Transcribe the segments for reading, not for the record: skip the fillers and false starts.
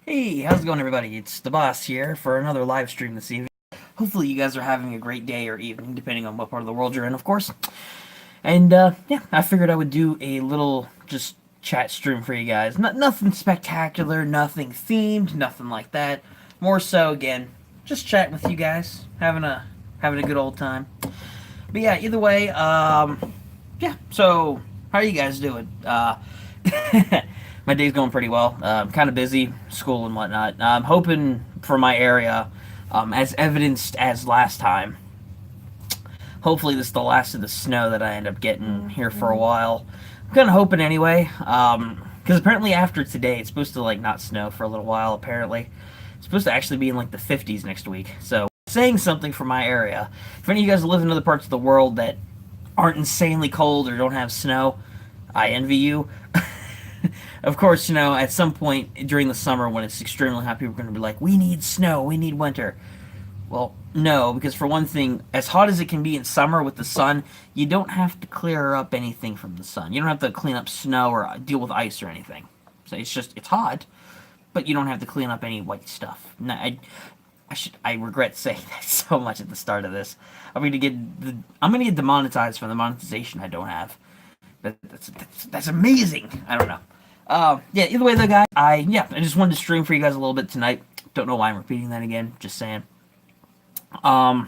Hey, how's it going, everybody? It's the boss here for another live stream this evening. Hopefully, you guys are having a great day or evening, depending on what part of the world you're in, of course. And yeah, I figured I would do a little just chat stream for you guys. Nothing spectacular, nothing themed, nothing like that. More so, again, just chatting with you guys, having a good old time. But yeah, either way, yeah. So, how are you guys doing? My day's going pretty well. I'm kind of busy, school and whatnot. I'm hoping for my area, as evidenced as last time. Hopefully, this is the last of the snow that I end up getting here for a while. I'm kind of hoping anyway, because apparently after today, it's supposed to like not snow for a little while. Apparently, it's supposed to actually be in like the 50s next week. So, saying something for my area. If any of you guys live in other parts of the world that aren't insanely cold or don't have snow, I envy you. Of course, at some point during the summer when it's extremely hot, people are going to be like, we need snow, we need winter. Well, no, because for one thing, as hot as it can be in summer with the sun, you don't have to clear up anything from the sun. You don't have to clean up snow or deal with ice or anything. So it's hot, but you don't have to clean up any white stuff. No, I regret saying that so much at the start of this. I'm gonna get demonetized for the monetization I don't have. That's amazing. I don't know. Yeah, either way though, guys, I just wanted to stream for you guys a little bit tonight. Don't know why I'm repeating that again, just saying. If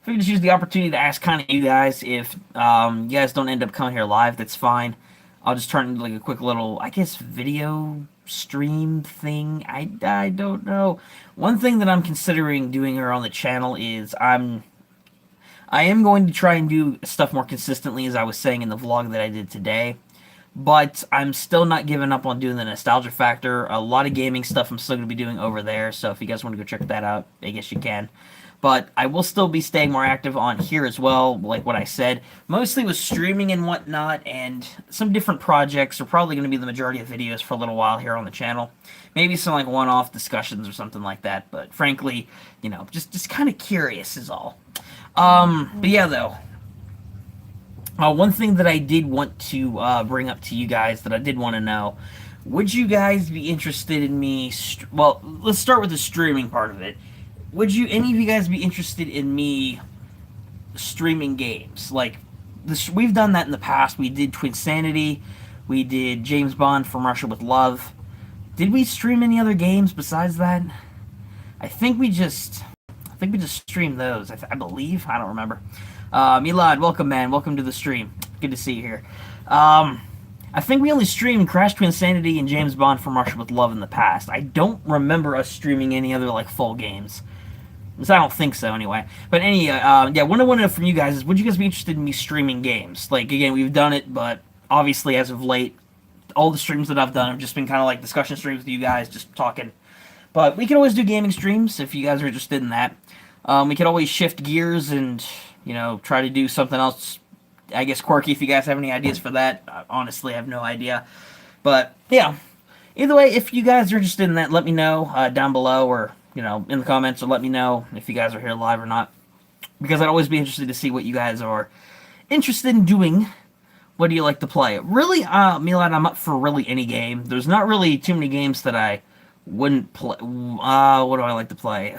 we could just use the opportunity to ask kind of you guys if you guys don't end up coming here live, that's fine. I'll just turn into like a quick little, I guess, video stream thing. I don't know. One thing that I'm considering doing here on the channel is I am going to try and do stuff more consistently, as I was saying in the vlog that I did today. But I'm still not giving up on doing the nostalgia factor. A lot of gaming stuff I'm still going to be doing over there, so if you guys want to go check that out, I guess you can. But I will still be staying more active on here as well, like what I said. Mostly with streaming and whatnot, and some different projects are probably going to be the majority of videos for a little while here on the channel. Maybe some like one-off discussions or something like that, but frankly, just kind of curious is all. But yeah, though. One thing that I did want to bring up to you guys that I did want to know, would you guys be interested in me... well, let's start with the streaming part of it. Would any of you guys be interested in me streaming games? Like, we've done that in the past. We did Twinsanity. We did James Bond from Russia with Love. Did we stream any other games besides that? I think we just streamed those. I believe. I don't remember. Milad, welcome, man. Welcome to the stream. Good to see you here. I think we only streamed Crash Twinsanity and James Bond from Russia with Love in the past. I don't remember us streaming any other, like, full games. I don't think so, anyway. But yeah, what I want to know from you guys is, would you guys be interested in me streaming games? Like, again, we've done it, but obviously, as of late, all the streams that I've done have just been kind of like discussion streams with you guys, just talking. But we can always do gaming streams if you guys are interested in that. We could always shift gears and, try to do something else, I guess, quirky, if you guys have any ideas for that. I honestly have no idea. But, yeah. Either way, if you guys are interested in that, let me know down below or, in the comments, or let me know if you guys are here live or not. Because I'd always be interested to see what you guys are interested in doing. What do you like to play? Really, Milad, I'm up for really any game. There's not really too many games that I wouldn't play. What do I like to play?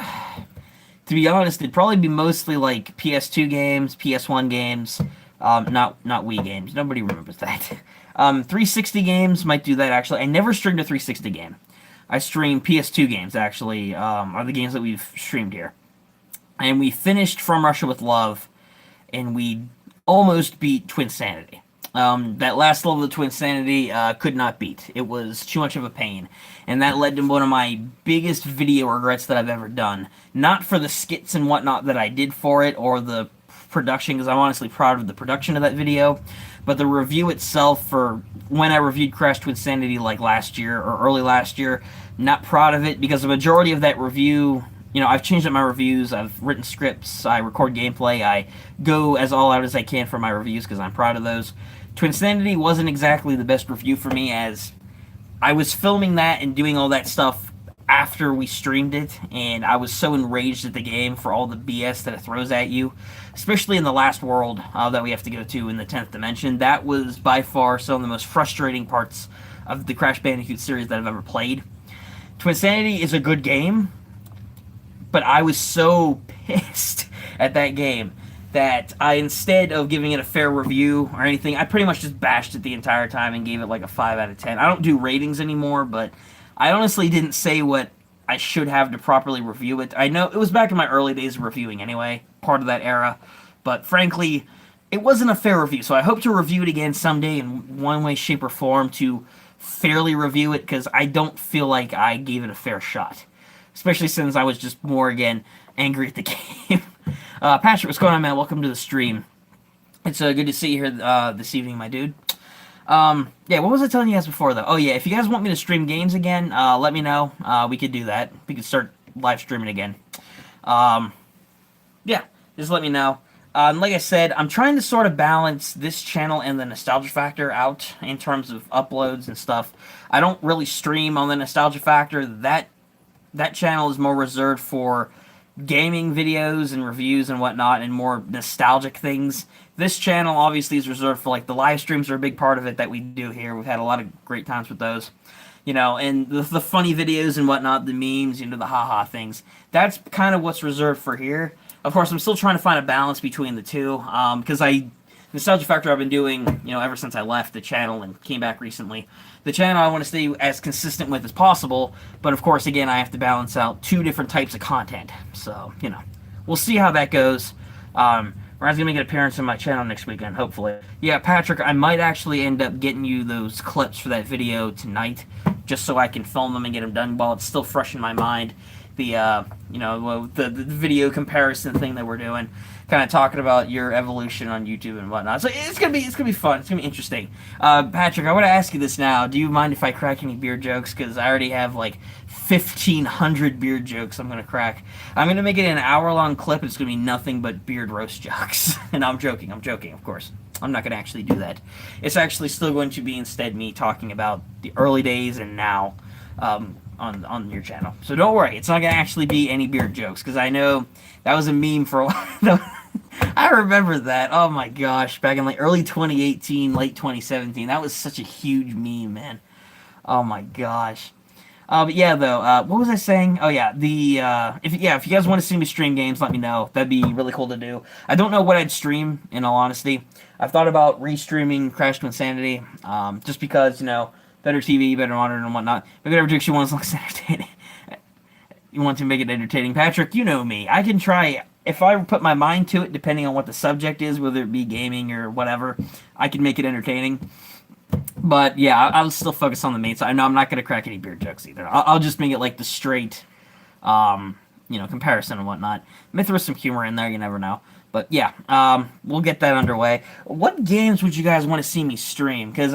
To be honest, it'd probably be mostly like PS2 games, PS1 games, not Wii games. Nobody remembers that. 360 games, might do that, actually. I never streamed a 360 game. I stream PS2 games, actually, are the games that we've streamed here. And we finished From Russia with Love, and we almost beat Twinsanity. That last level of Twinsanity could not beat. It was too much of a pain. And that led to one of my biggest video regrets that I've ever done. Not for the skits and whatnot that I did for it, or the production, because I'm honestly proud of the production of that video, but the review itself for when I reviewed Crash Twinsanity like last year, or early last year, not proud of it, because the majority of that review... I've changed up my reviews, I've written scripts, I record gameplay, I go as all out as I can for my reviews because I'm proud of those. Twinsanity wasn't exactly the best review for me, as I was filming that and doing all that stuff after we streamed it, and I was so enraged at the game for all the BS that it throws at you, especially in the last world that we have to go to in the 10th dimension. That was by far some of the most frustrating parts of the Crash Bandicoot series that I've ever played. Twinsanity is a good game, but I was so pissed at that game that I, instead of giving it a fair review or anything, I pretty much just bashed it the entire time and gave it like a 5 out of 10. I don't do ratings anymore, but I honestly didn't say what I should have to properly review it. I know it was back in my early days of reviewing anyway, part of that era, but frankly, it wasn't a fair review, so I hope to review it again someday in one way, shape, or form to fairly review it, because I don't feel like I gave it a fair shot. Especially since I was just more, again, angry at the game. Patrick, what's going on, man? Welcome to the stream. It's good to see you here this evening, my dude. Yeah, what was I telling you guys before, though? Oh, yeah, if you guys want me to stream games again, let me know. We could do that. We could start live streaming again. Yeah, just let me know. Like I said, I'm trying to sort of balance this channel and the Nostalgia Factor out in terms of uploads and stuff. I don't really stream on the Nostalgia Factor. That channel is more reserved for gaming videos and reviews and whatnot, and more nostalgic things. This channel obviously is reserved for, like, the live streams are a big part of it that we do here. We've had a lot of great times with those. You know, and the funny videos and whatnot, the memes, the haha things. That's kind of what's reserved for here. Of course, I'm still trying to find a balance between the two, because Nostalgia Factor I've been doing, ever since I left the channel and came back recently. The channel I want to stay as consistent with as possible, but of course, again, I have to balance out two different types of content. So, we'll see how that goes. Ryan's going to make an appearance on my channel next weekend, hopefully. Yeah, Patrick, I might actually end up getting you those clips for that video tonight, just so I can film them and get them done while it's still fresh in my mind. The video comparison thing that we're doing, kind of talking about your evolution on YouTube and whatnot. So it's gonna be fun. It's gonna be interesting. Patrick, I want to ask you this now. Do you mind if I crack any beard jokes? Because I already have like 1,500 beard jokes I'm gonna crack. I'm gonna make it an hour-long clip. It's gonna be nothing but beard roast jokes. And I'm joking, of course. I'm not gonna actually do that. It's actually still going to be instead me talking about the early days and now. On your channel. So don't worry, it's not going to actually be any beard jokes, because I know that was a meme for a while. I remember that. Oh my gosh, back in like early 2018, late 2017. That was such a huge meme, man. Oh my gosh. But yeah, though, what was I saying? Oh yeah, if you guys want to see me stream games, let me know. That'd be really cool to do. I don't know what I'd stream, in all honesty. I've thought about restreaming Crash Twinsanity, just because, better TV, better monitor, and whatnot. But whatever jokes you want, as long as it's entertaining. You want to make it entertaining. Patrick, you know me. I can try, if I put my mind to it, depending on what the subject is, whether it be gaming or whatever, I can make it entertaining. But yeah, I'll still focus on the main side. No, I'm not going to crack any beard jokes either. I'll just make it like the straight, comparison and whatnot. Maybe throw some humor in there, you never know. But yeah, we'll get that underway. What games would you guys want to see me stream? Because,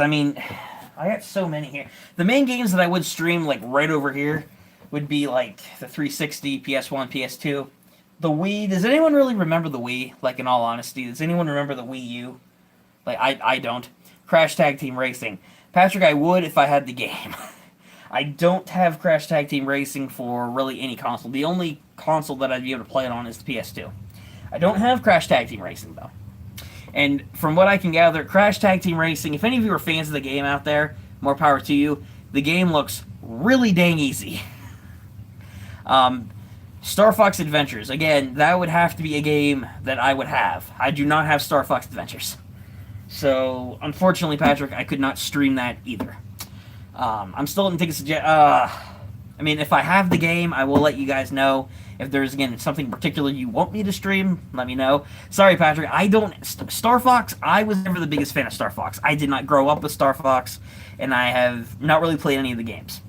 I got so many here. The main games that I would stream, like, right over here would be, like, the 360, PS1, PS2. The Wii. Does anyone really remember the Wii? Like, in all honesty, does anyone remember the Wii U? Like, I don't. Crash Tag Team Racing. Patrick, I would if I had the game. I don't have Crash Tag Team Racing for really any console. The only console that I'd be able to play it on is the PS2. I don't have Crash Tag Team Racing, though. And from what I can gather, Crash Tag Team Racing, if any of you are fans of the game out there, more power to you. The game looks really dang easy. Star Fox Adventures. Again, that would have to be a game that I would have. I do not have Star Fox Adventures. So, unfortunately, Patrick, I could not stream that either. I'm still going to take a suggestion. If I have the game, I will let you guys know. If there's, again, something particular you want me to stream, let me know. Sorry, Patrick, Star Fox, I was never the biggest fan of Star Fox. I did not grow up with Star Fox, and I have not really played any of the games.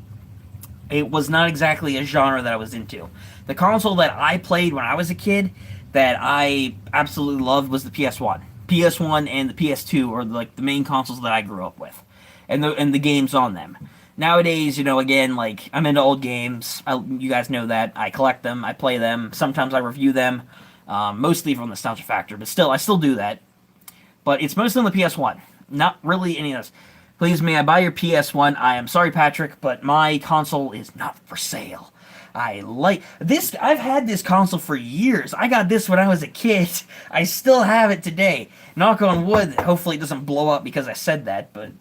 It was not exactly a genre that I was into. The console that I played when I was a kid that I absolutely loved was the PS1. PS1 and the PS2 are, like, the main consoles that I grew up with, and the games on them. Nowadays, again, like, I'm into old games. You guys know that. I collect them. I play them. Sometimes I review them. Mostly from Nostalgia Factor. But still, I still do that. But it's mostly on the PS1. Not really any of this. Please, may I buy your PS1? I am sorry, Patrick, but my console is not for sale. I like this. I've had this console for years. I got this when I was a kid. I still have it today. Knock on wood. Hopefully it doesn't blow up because I said that, but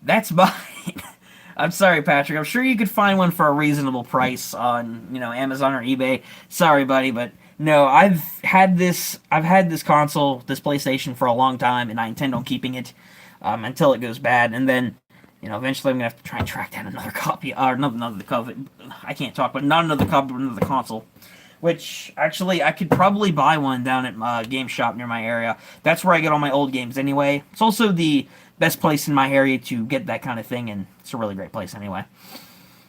that's mine. I'm sorry, Patrick. I'm sure you could find one for a reasonable price on, Amazon or eBay. Sorry, buddy, but no, I've had this console, this PlayStation for a long time, and I intend on keeping it until it goes bad, and then, eventually I'm gonna have to try and track down another copy, or another copy. I can't talk, but not another copy, but another console. Which actually, I could probably buy one down at Game Shop near my area. That's where I get all my old games anyway. It's also the best place in my area to get that kind of thing, and it's a really great place anyway.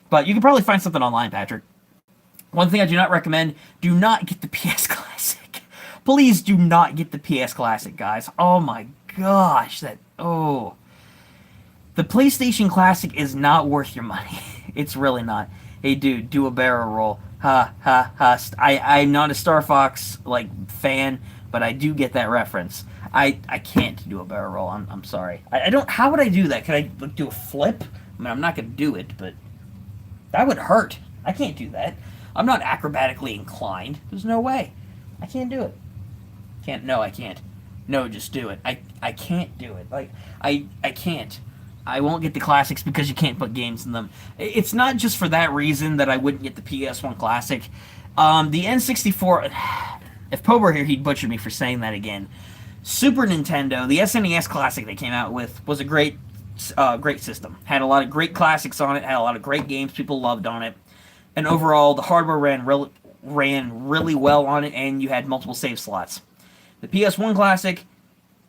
But you can probably find something online, Patrick. One thing I do not recommend, do not get the PS Classic. Please do not get the PS Classic, guys. Oh my gosh, the PlayStation Classic is not worth your money. It's really not. Hey dude, do a barrel roll. Ha ha ha. I'm not a Star Fox fan, but I do get that reference. I can't do a barrel roll. I'm sorry. I don't. How would I do that? Could I do a flip? I mean, I'm not gonna do it, but that would hurt. I can't do that. I'm not acrobatically inclined. There's no way. I can't do it. Can't. No, I can't. No, just do it. I can't do it. I can't. I won't get the classics because you can't put games in them. It's not just for that reason that I wouldn't get the PS1 Classic. The N64... If Poe were here, he'd butcher me for saying that again. Super Nintendo, the SNES Classic they came out with, was a great system. Had a lot of great classics on it, had a lot of great games people loved on it. And overall, the hardware ran really well on it, and you had multiple save slots. The PS1 Classic,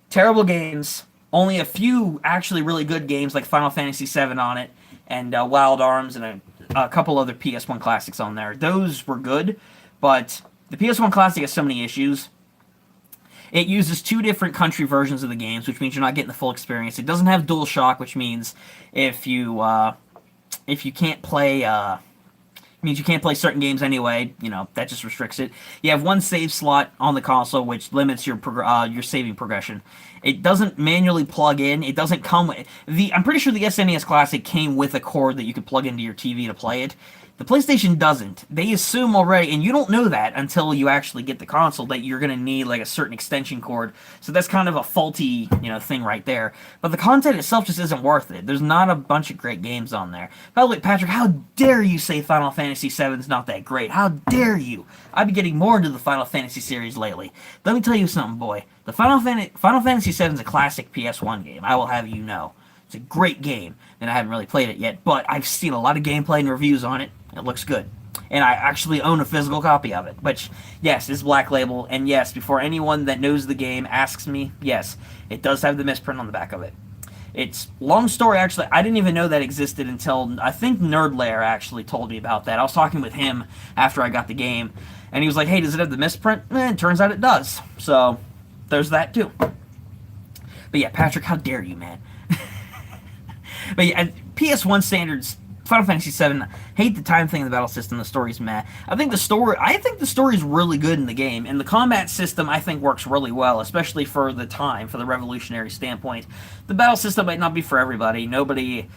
terrible games... Only a few actually really good games like Final Fantasy VII on it, and Wild Arms, and a couple other PS1 classics on there. Those were good, but the PS1 Classic has so many issues. It uses two different country versions of the games, which means you're not getting the full experience. It doesn't have DualShock, which means if you can't play... means you can't play certain games anyway. That just restricts it. You have one save slot on the console, which limits your saving progression. It doesn't manually plug in. It doesn't come with I'm pretty sure the SNES Classic came with a cord that you could plug into your TV to play it. The PlayStation doesn't. They assume already, and you don't know that until you actually get the console, that you're going to need a certain extension cord. So that's kind of a faulty, thing right there. But the content itself just isn't worth it. There's not a bunch of great games on there. By the way, Patrick, how dare you say Final Fantasy VII is not that great? How dare you? I've been getting more into the Final Fantasy series lately. Let me tell you something, boy. The Final Fantasy VII is a classic PS1 game. I will have you know. It's a great game, and I haven't really played it yet, but I've seen a lot of gameplay and reviews on it. It looks good. And I actually own a physical copy of it, which, yes, is Black Label, and yes, before anyone that knows the game asks me, yes, it does have the misprint on the back of it. It's, long story, actually, I didn't even know that existed until, I think Nerd Lair actually told me about that. I was talking with him after I got the game, and he was like, hey, does it have the misprint? It turns out it does. So, there's that, too. But yeah, Patrick, how dare you, man? But yeah, PS1 standards, Final Fantasy VII, hate the time thing in the battle system, the story's meh. I think the story's really good in the game, and the combat system, I think, works really well, especially for the time, for the revolutionary standpoint. The battle system might not be for everybody. Nobody,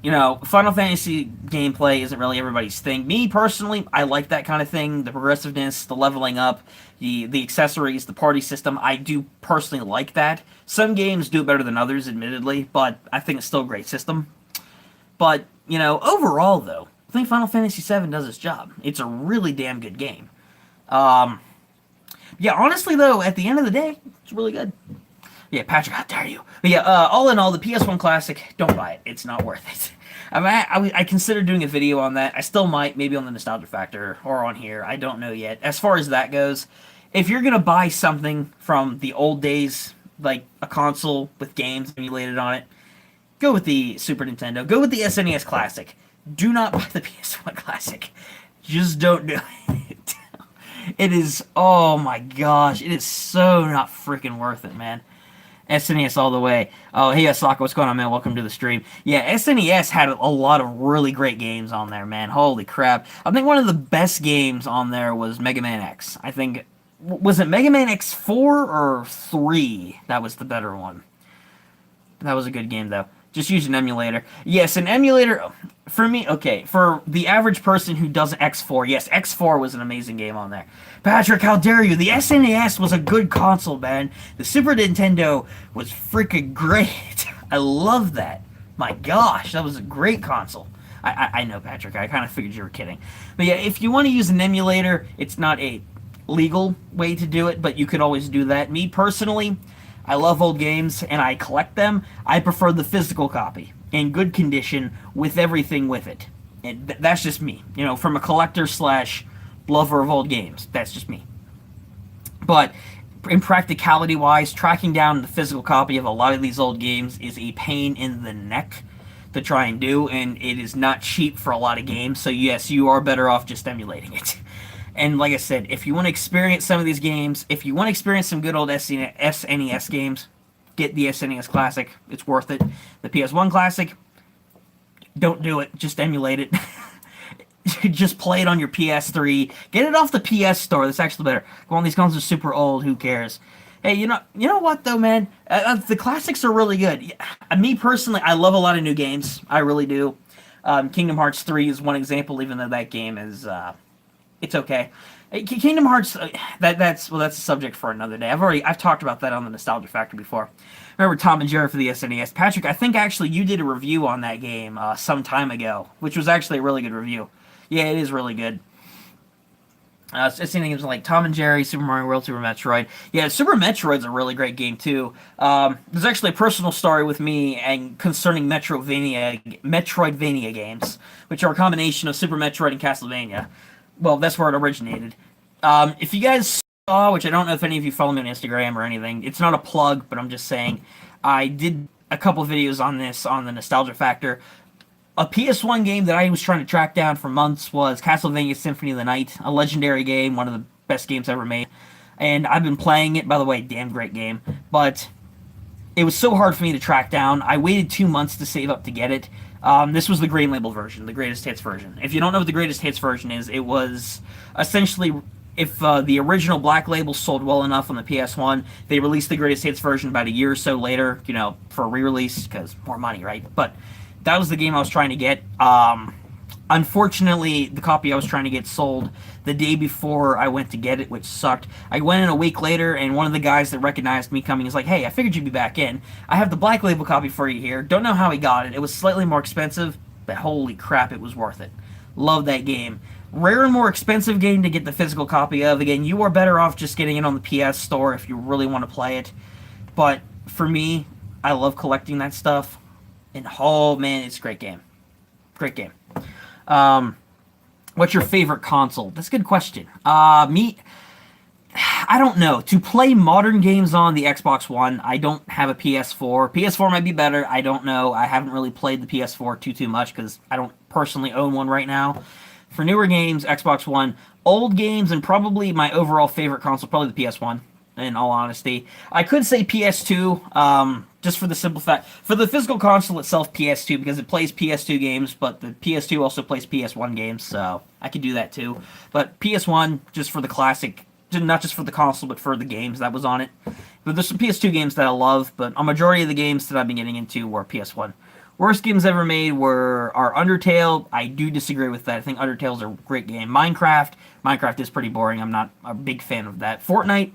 Final Fantasy gameplay isn't really everybody's thing. Me, personally, I like that kind of thing, the progressiveness, the leveling up, the accessories, the party system. I do personally like that. Some games do it better than others, admittedly, but I think it's still a great system. But, overall, though, I think Final Fantasy VII does its job. It's a really damn good game. Yeah, honestly, though, at the end of the day, it's really good. Yeah, Patrick, how dare you? But yeah, all in all, the PS1 Classic, don't buy it. It's not worth it. I considered doing a video on that. I still might, maybe on the Nostalgia Factor or on here. I don't know yet. As far as that goes, if you're going to buy something from the old days, like a console with games emulated on it, go with the Super Nintendo. Go with the SNES Classic. Do not buy the PS1 Classic. Just don't do it. It is, oh my gosh, it is so not freaking worth it, man. SNES all the way. Oh, hey, Asaka, what's going on, man? Welcome to the stream. Yeah, SNES had a lot of really great games on there, man. Holy crap. I think one of the best games on there was Mega Man X. I think, was it Mega Man X4 or 3? That was the better one. That was a good game, though. Just use an emulator. Yes, an emulator, for me, okay, for the average person who does X4, yes, X4 was an amazing game on there. Patrick, how dare you? The SNES was a good console, man. The Super Nintendo was freaking great. I love that. My gosh, that was a great console. I know, Patrick. I kind of figured you were kidding. But yeah, if you want to use an emulator, it's not a legal way to do it, but you could always do that. Me personally, I love old games and I collect them. I prefer the physical copy in good condition with everything with it. And that's just me. You know, from a collector slash lover of old games. That's just me. But in practicality wise, tracking down the physical copy of a lot of these old games is a pain in the neck to try and do, and it is not cheap for a lot of games. So yes, you are better off just emulating it. And like I said, if you want to experience some of these games, if you want to experience some good old SNES games, get the SNES Classic. It's worth it. The PS1 Classic, don't do it. Just emulate it. Just play it on your PS3. Get it off the PS Store. That's actually better. Go on, these consoles are super old. Who cares? Hey, you know what though, man? The classics are really good. Me personally, I love a lot of new games. I really do. Kingdom Hearts 3 is one example, even though that game is it's okay. Kingdom Hearts, that's a subject for another day. I've talked about that on the Nostalgia Factor before. Remember Tom and Jerry for the SNES? Patrick, I think actually you did a review on that game some time ago, which was actually a really good review. Yeah, it is really good. It's games like Tom and Jerry, Super Mario World, Super Metroid. Yeah, Super Metroid's a really great game too. There's actually a personal story with me and concerning Metroidvania games, which are a combination of Super Metroid and Castlevania. Well, that's where it originated. If you guys saw, which I don't know if any of you follow me on Instagram or anything, it's not a plug, but I'm just saying, I did a couple videos on this on the Nostalgia Factor. A PS1 game that I was trying to track down for months was Castlevania Symphony of the Night, a legendary game, one of the best games ever made. And I've been playing it, by the way, damn great game. But it was so hard for me to track down. I waited 2 months to save up to get it. This was the Green Label version, the Greatest Hits version. If you don't know what the Greatest Hits version is, it was essentially, if the original Black Label sold well enough on the PS1, they released the Greatest Hits version about a year or so later, for a re-release, because more money, right? But that was the game I was trying to get. Unfortunately, the copy I was trying to get sold the day before I went to get it, which sucked. I went in a week later, and one of the guys that recognized me coming is like, "Hey, I figured you'd be back in. I have the Black Label copy for you here. Don't know how he got it. It was slightly more expensive, but holy crap, it was worth it. Love that game. Rare and more expensive game to get the physical copy of. Again, you are better off just getting it on the PS Store if you really want to play it. But for me, I love collecting that stuff. And oh man, it's a great game. Great game. What's your favorite console? That's a good question. Me, I don't know. To play modern games on the Xbox One, I don't have a PS4. PS4 might be better. I don't know. I haven't really played the PS4 too much because I don't personally own one right now. For newer games, Xbox One. Old games, and probably my overall favorite console, probably the PS1. In all honesty, I could say PS2, just for the simple fact, for the physical console itself, PS2, because it plays PS2 games, but the PS2 also plays PS1 games, so I could do that too. But PS1, just for the classic, not just for the console, but for the games that was on it. But there's some PS2 games that I love, but a majority of the games that I've been getting into were PS1. Worst games ever made are Undertale. I do disagree with that. I think Undertale's a great game. Minecraft is pretty boring. I'm not a big fan of that. Fortnite.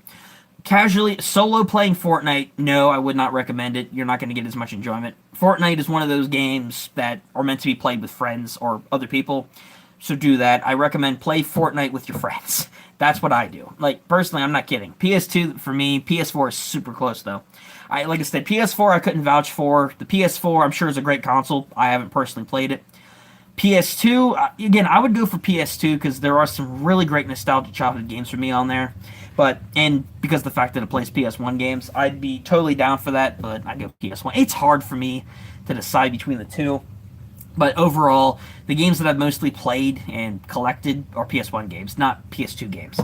Casually, solo playing Fortnite, no, I would not recommend it. You're not going to get as much enjoyment. Fortnite is one of those games that are meant to be played with friends or other people, so do that. I recommend play Fortnite with your friends. That's what I do. Like, personally, I'm not kidding. PS2, for me, PS4 is super close, though. Like I said, PS4 I couldn't vouch for. The PS4, I'm sure, is a great console. I haven't personally played it. PS2, again, I would go for PS2 because there are some really great nostalgia childhood games for me on there. And because of the fact that it plays PS1 games, I'd be totally down for that, but I'd go PS1. It's hard for me to decide between the two. But overall, the games that I've mostly played and collected are PS1 games, not PS2 games.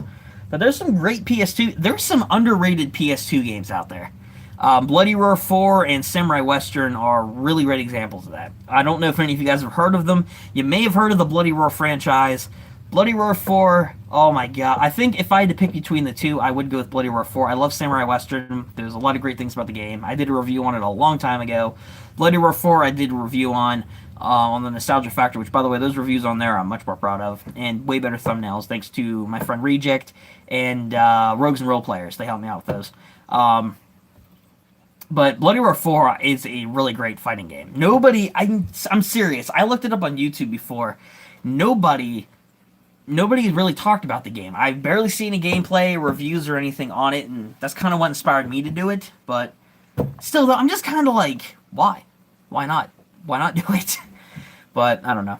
But there's some great PS2, there's some underrated PS2 games out there. Bloody Roar 4 and Samurai Western are really great examples of that. I don't know if any of you guys have heard of them. You may have heard of the Bloody Roar franchise. Bloody Roar 4, oh my god. I think if I had to pick between the two, I would go with Bloody Roar 4. I love Samurai Western. There's a lot of great things about the game. I did a review on it a long time ago. Bloody Roar 4 I did a review on the Nostalgia Factor, which, by the way, those reviews on there I'm much more proud of. And way better thumbnails, thanks to my friend Reject and Rogues and Role Players. They helped me out with those. But Bloody Roar 4 is a really great fighting game. I'm serious. I looked it up on YouTube before. Nobody nobody really talked about the game. I've barely seen any gameplay, reviews, or anything on it, and that's kind of what inspired me to do it. But still, though, I'm just kind of like, why? Why not? Why not do it? But I don't know.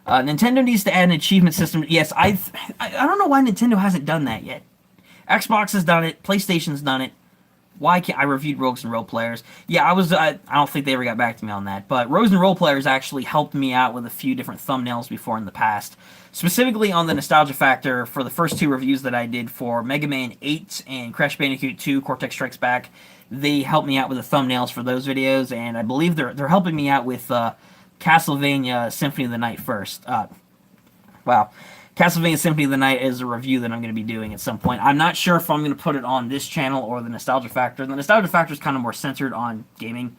Nintendo needs to add an achievement system. Yes, I don't know why Nintendo hasn't done that yet. Xbox has done it. PlayStation's done it. Why can't I reviewed Rogues and Role Players? Yeah, I don't think they ever got back to me on that. But Rogues and Role Players actually helped me out with a few different thumbnails before in the past. Specifically on the nostalgia factor for the first two reviews that I did for Mega Man 8 and Crash Bandicoot 2 Cortex Strikes Back. They helped me out with the thumbnails for those videos, and I believe they're helping me out with Castlevania Symphony of the Night first. Wow. Castlevania Symphony of the Night is a review that I'm going to be doing at some point. I'm not sure if I'm going to put it on this channel or the Nostalgia Factor. The Nostalgia Factor is kind of more centered on gaming,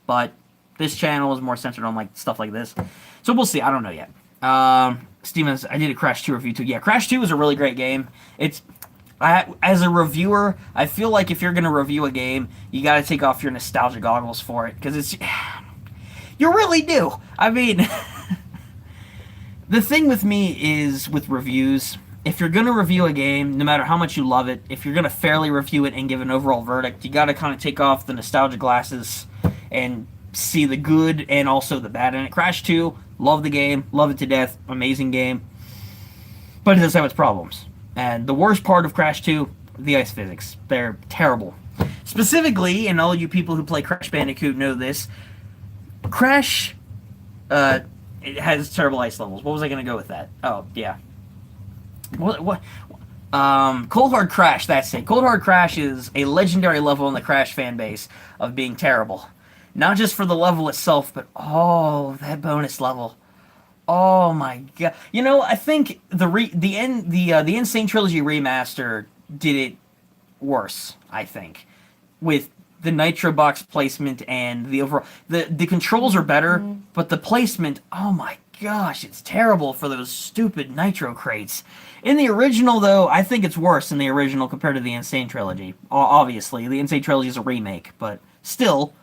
but this channel is more centered on like stuff like this. So we'll see. I don't know yet. Stevens, I did a Crash 2 review too. Yeah, Crash 2 is a really great game. As a reviewer, I feel like if you're going to review a game, you got to take off your nostalgia goggles for it, because you really do. I mean, the thing with me is with reviews, if you're going to review a game, no matter how much you love it, if you're going to fairly review it and give an overall verdict, you got to kind of take off the nostalgia glasses and see the good and also the bad in it. Crash 2, love the game, love it to death, amazing game, but it does have its problems. And the worst part of Crash 2, the ice physics. They're terrible. Specifically, and all you people who play Crash Bandicoot know this, Crash, it has terrible ice levels. What was I going to go with that? Oh, yeah. What? Cold Hard Crash, that's it. Cold Hard Crash is a legendary level in the Crash fan base of being terrible. Not just for the level itself, but that bonus level. Oh my god! You know, I think the Insane Trilogy remaster did it worse. I think with the Nitro box placement and the overall the controls are better, but the placement, oh my gosh, it's terrible for those stupid Nitro crates. In the original, though, I think it's worse in the original compared to the Insane Trilogy. Obviously, the Insane Trilogy is a remake, but still,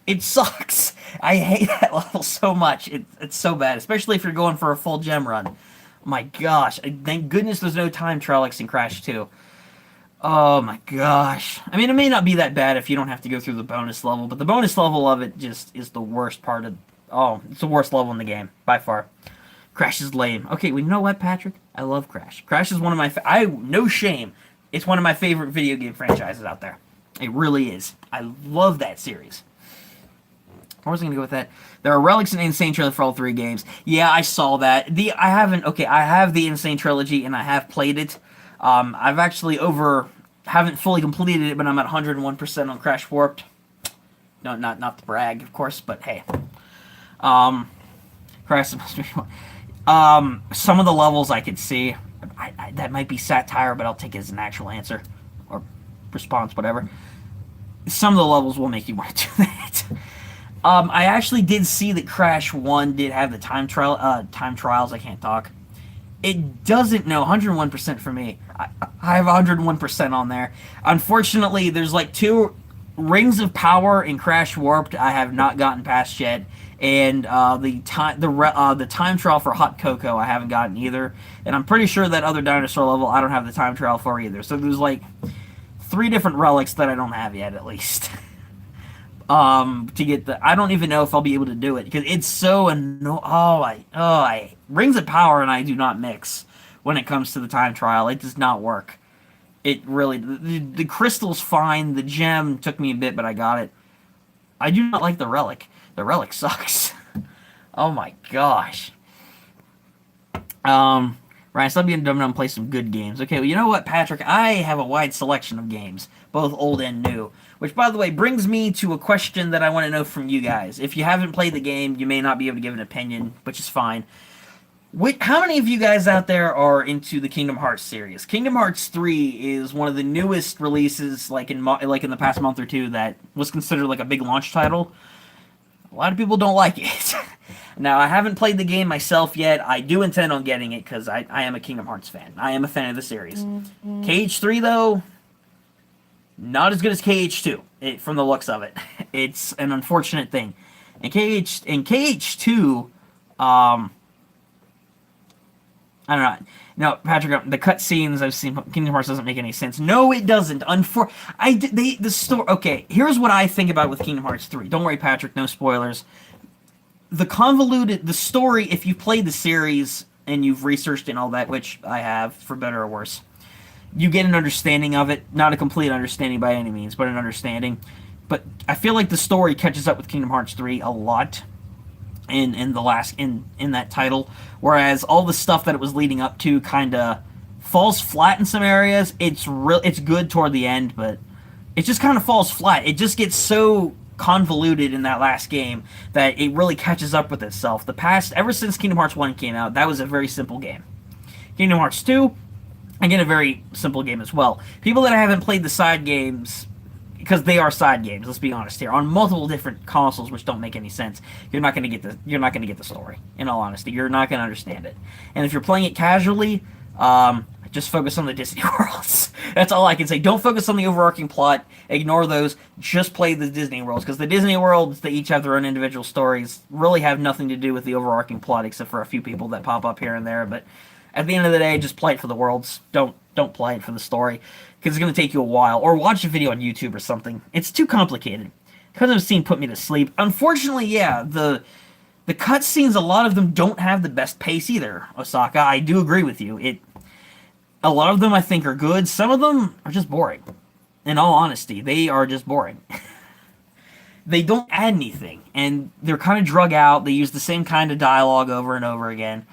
it sucks. I hate that level so much. It's so bad, especially if you're going for a full gem run. My gosh, thank goodness there's no time trial in Crash 2. Oh my gosh. I mean, it may not be that bad if you don't have to go through the bonus level, but the bonus level of it just is the worst part of... Oh, it's the worst level in the game, by far. Crash is lame. Okay, well, you know what, Patrick? I love Crash. Crash is one of my... no shame. It's one of my favorite video game franchises out there. It really is. I love that series. Where was I going to go with that? There are relics in Insane Trilogy for all three games. Yeah, I saw that. I have the Insane Trilogy, and I have played it. I've actually haven't fully completed it, but I'm at 101% on Crash Warped. No, not to brag, of course, but hey. Crash, some of the levels I could see, that might be satire, but I'll take it as an actual answer, or response, whatever. Some of the levels will make you want to do that. I actually did see that Crash 1 did have the time trials, I can't talk. It doesn't know, 101% for me. I have 101% on there. Unfortunately, there's like 2 Rings of Power in Crash Warped I have not gotten past yet, and the time trial for Hot Cocoa I haven't gotten either, and I'm pretty sure that other dinosaur level I don't have the time trial for either. So there's like 3 different relics that I don't have yet, at least. To get I don't even know if I'll be able to do it, because it's so annoying. Rings of Power and I do not mix when it comes to the time trial. It does not work. It really, the crystal's fine, the gem took me a bit, but I got it. I do not like the relic. The relic sucks. Oh my gosh. Ryan, stop being dumb and play some good games. Okay, well, you know what, Patrick? I have a wide selection of games, both old and new. Which, by the way, brings me to a question that I want to know from you guys. If you haven't played the game, you may not be able to give an opinion, which is fine. How many of you guys out there are into the Kingdom Hearts series? Kingdom Hearts 3 is one of the newest releases, like in the past month or two, that was considered like a big launch title. A lot of people don't like it. Now, I haven't played the game myself yet. I do intend on getting it, because I am a Kingdom Hearts fan. I am a fan of the series. KH3, though, not as good as KH2. from the looks of it. It's an unfortunate thing. KH2, I don't know. No, Patrick, the cutscenes I've seen, Kingdom Hearts doesn't make any sense. No, it doesn't. The story. Okay, here's what I think about with Kingdom Hearts 3. Don't worry, Patrick. No spoilers. The story. If you played the series and you've researched and all that, which I have, for better or worse, you get an understanding of it. Not a complete understanding by any means, but an understanding. But I feel like the story catches up with Kingdom Hearts 3 a lot in that title, whereas all the stuff that it was leading up to kind of falls flat in some areas. It's good toward the end, but it just kind of falls flat. It just gets so convoluted in that last game that it really catches up with itself. Ever since Kingdom Hearts 1 came out, that was a very simple game. Kingdom Hearts 2, again, a very simple game as well. People that haven't played the side games, because they are side games, let's be honest here, on multiple different consoles, which don't make any sense, you're not going to get the story. In all honesty, you're not going to understand it. And if you're playing it casually, just focus on the Disney worlds. That's all I can say. Don't focus on the overarching plot. Ignore those. Just play the Disney worlds, because the Disney worlds, they each have their own individual stories, really have nothing to do with the overarching plot, except for a few people that pop up here and there. But at the end of the day, just play it for the worlds. Don't play it for the story, because it's going to take you a while. Or watch a video on YouTube or something. It's too complicated. Because I've seen put me to sleep. Unfortunately, yeah, the cutscenes, a lot of them don't have the best pace either, Osaka. I do agree with you. A lot of them, I think, are good. Some of them are just boring. In all honesty, they are just boring. They don't add anything, and they're kind of drug out. They use the same kind of dialogue over and over again.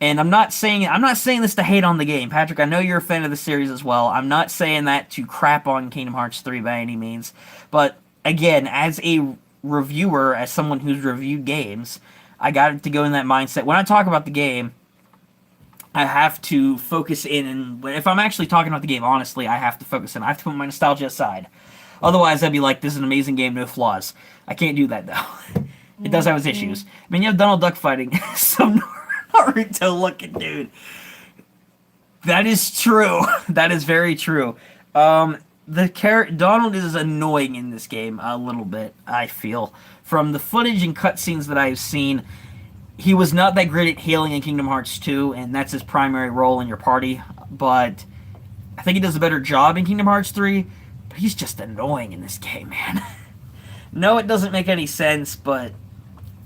And I'm not saying this to hate on the game. Patrick, I know you're a fan of the series as well. I'm not saying that to crap on Kingdom Hearts 3 by any means. But, again, as a reviewer, as someone who's reviewed games, I got to go in that mindset. When I talk about the game, I have to focus in, and if I'm actually talking about the game, honestly, I have to focus in. I have to put my nostalgia aside. Otherwise, I'd be like, this is an amazing game, no flaws. I can't do that, though. It does have its issues. I mean, you have Donald Duck fighting some Naruto-looking dude. That is true. That is very true. Donald is annoying in this game a little bit, I feel. From the footage and cutscenes that I've seen, he was not that great at healing in Kingdom Hearts 2, and that's his primary role in your party, but I think he does a better job in Kingdom Hearts 3, but he's just annoying in this game, man. No, it doesn't make any sense, but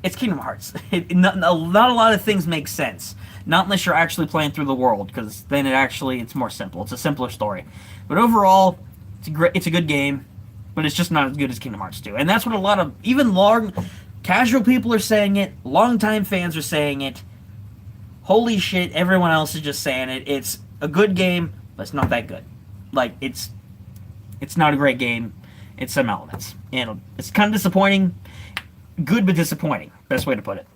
it's Kingdom Hearts. Not a lot of things make sense. Not unless you're actually playing through the world, because then it's more simple. It's a simpler story. But overall, it's a good game, but it's just not as good as Kingdom Hearts 2. And that's what a lot of, even casual people are saying it, longtime fans are saying it. Holy shit, everyone else is just saying it. It's a good game, but it's not that good. Like, it's not a great game. It's some elements. And it's kind of disappointing. Good, but disappointing. Best way to put it.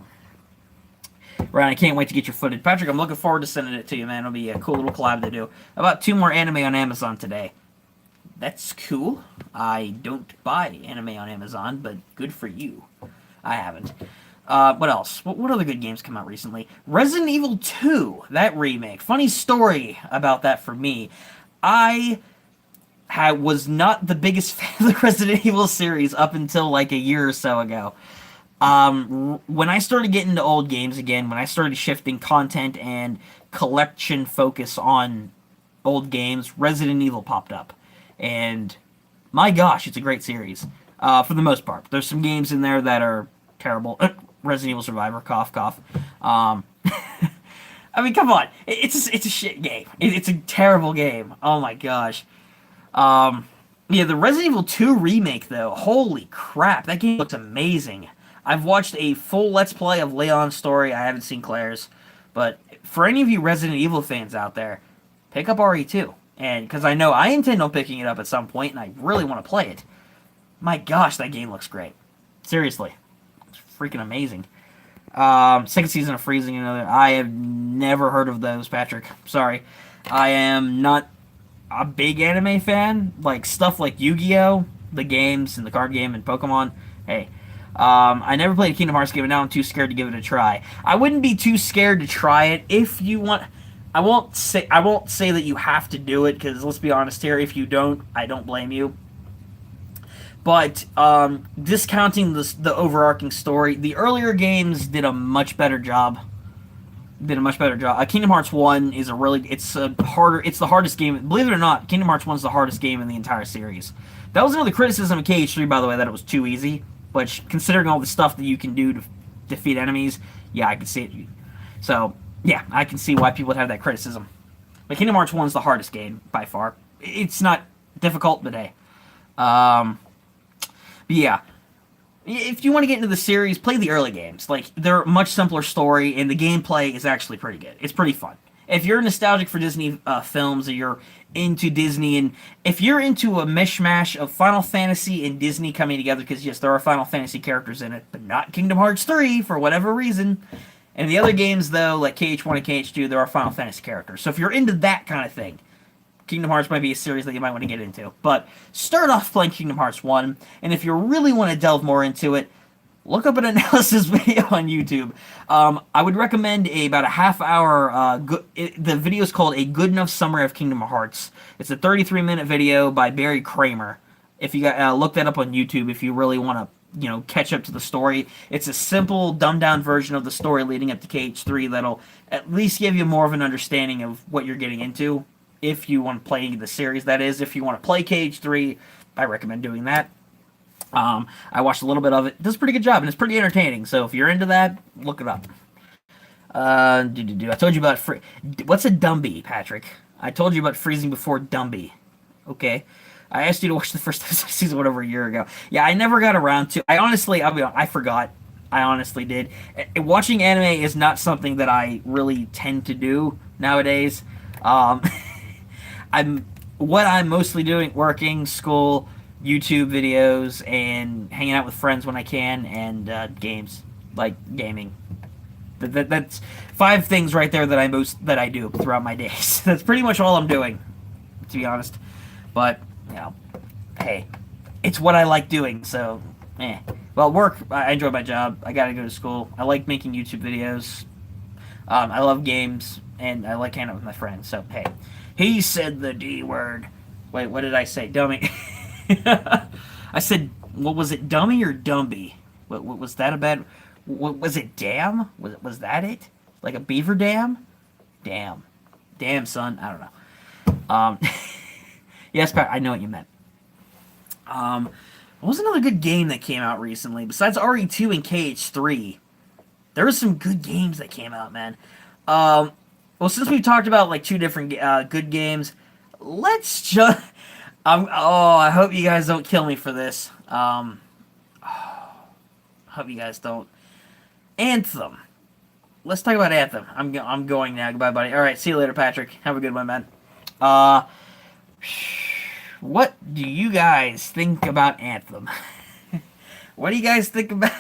Ryan, I can't wait to get your footage. Patrick, I'm looking forward to sending it to you, man. It'll be a cool little collab to do. About 2 more anime on Amazon today. That's cool. I don't buy anime on Amazon, but good for you. I haven't. What else? What other good games come out recently? Resident Evil 2, that remake. Funny story about that for me. I was not the biggest fan of the Resident Evil series up until like a year or so ago. When I started getting into old games again, when I started shifting content and collection focus on old games, Resident Evil popped up. And my gosh, it's a great series. For the most part. There's some games in there that are terrible. Resident Evil Survivor, cough, cough. I mean, come on. It's a shit game. It's a terrible game. Oh my gosh. Yeah, the Resident Evil 2 remake, though, holy crap, that game looks amazing. I've watched a full Let's Play of Leon's story. I haven't seen Claire's. But for any of you Resident Evil fans out there, pick up RE2. And because I know I intend on picking it up at some point, and I really want to play it. My gosh, that game looks great. Seriously. It's freaking amazing. Second season of Freezing Another. I have never heard of those, Patrick. Sorry. I am not a big anime fan. Like, stuff like Yu-Gi-Oh!, the games, and the card game, and Pokemon. Hey. I never played a Kingdom Hearts game, and now I'm too scared to give it a try. I wouldn't be too scared to try it if you want. I won't say that you have to do it, because let's be honest here, if you don't, I don't blame you. But discounting the overarching story, the earlier games did a much better job. Kingdom Hearts 1 is it's the hardest game. Believe it or not, Kingdom Hearts 1 is the hardest game in the entire series. That was another criticism of KH3, by the way, that it was too easy. But considering all the stuff that you can do to defeat enemies, yeah, I can see it. So, yeah, I can see why people would have that criticism. But Kingdom Hearts 1 is the hardest game, by far. It's not difficult, but hey. But yeah, if you want to get into the series, play the early games. Like, they're a much simpler story, and the gameplay is actually pretty good. It's pretty fun. If you're nostalgic for Disney films, or you're into Disney, and if you're into a mishmash of Final Fantasy and Disney coming together, because yes, there are Final Fantasy characters in it, but not Kingdom Hearts 3 for whatever reason. And the other games, though, like KH1 and KH2, there are Final Fantasy characters. So if you're into that kind of thing, Kingdom Hearts might be a series that you might want to get into. But start off playing Kingdom Hearts 1, and if you really want to delve more into it, look up an analysis video on YouTube. I would recommend about a half-hour. The video is called A Good Enough Summary of Kingdom Hearts. It's a 33-minute video by Barry Kramer. If you look that up on YouTube, if you really want to, catch up to the story, it's a simple, dumbed-down version of the story leading up to KH3 that'll at least give you more of an understanding of what you're getting into. If you want to play the series, that is. If you want to play KH3, I recommend doing that. I watched a little bit of it. It does a pretty good job, and it's pretty entertaining. So if you're into that, look it up. I told you about what's a Dumby, Patrick? I told you about freezing before Dumby. Okay. I asked you to watch the first episode of season 1 over a year ago. Yeah, I never got around to. I forgot. I honestly did. Watching anime is not something that I really tend to do nowadays. What I'm mostly doing, working, school, YouTube videos, and hanging out with friends when I can, and games, like gaming. That's 5 things right there that I do throughout my days. That's pretty much all I'm doing, to be honest. But hey, it's what I like doing. So, well, work. I enjoy my job. I gotta go to school. I like making YouTube videos. I love games, and I like hanging out with my friends. So hey. He said the D word. Wait, what did I say? Dummy. I said, what was it, dummy or Dumby? What was that about? What was it, dam? Was that it? Like a beaver dam? Damn, son. I don't know. Yes, Pat, I know what you meant. What was another good game that came out recently besides RE2 and KH3? There were some good games that came out, man. Well, since we've talked about like 2 different good games, let's just. I hope you guys don't kill me for this. Hope you guys don't. Anthem. Let's talk about Anthem. I'm going now. Goodbye, buddy. All right, see you later, Patrick. Have a good one, man. What do you guys think about Anthem? What do you guys think about?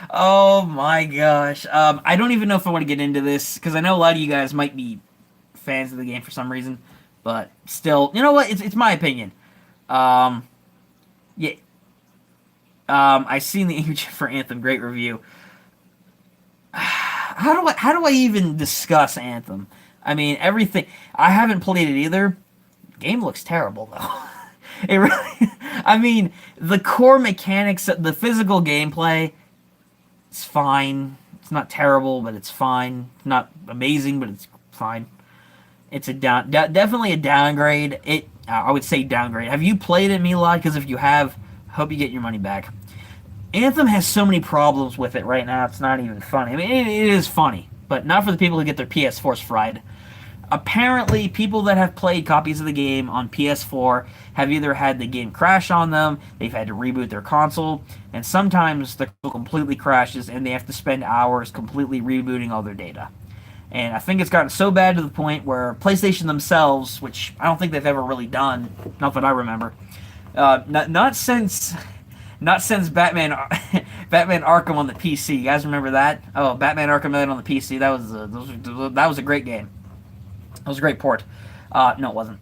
Oh my gosh. I don't even know if I want to get into this because I know a lot of you guys might be fans of the game for some reason, but still, you know what? It's my opinion. Yeah. I seen the image for Anthem. Great review. How do I even discuss Anthem? I mean, everything. I haven't played it either. The game looks terrible though. It really. I mean, the core mechanics, the physical gameplay, it's fine. It's not terrible, but it's fine. It's not amazing, but it's fine. It's definitely a downgrade. I would say downgrade. Have you played it, Milad? Because if you have, hope you get your money back. Anthem has so many problems with it right now. It's not even funny. I mean, it is funny, but not for the people who get their PS4s fried. Apparently, people that have played copies of the game on PS4 have either had the game crash on them, they've had to reboot their console, and sometimes the console completely crashes and they have to spend hours completely rebooting all their data. And I think it's gotten so bad to the point where PlayStation themselves, which I don't think they've ever really done, not that I remember, not since Batman Batman Arkham on the PC. You guys remember that? Oh, Batman Arkham Knight on the PC. That was a great game. It was a great port. No, it wasn't.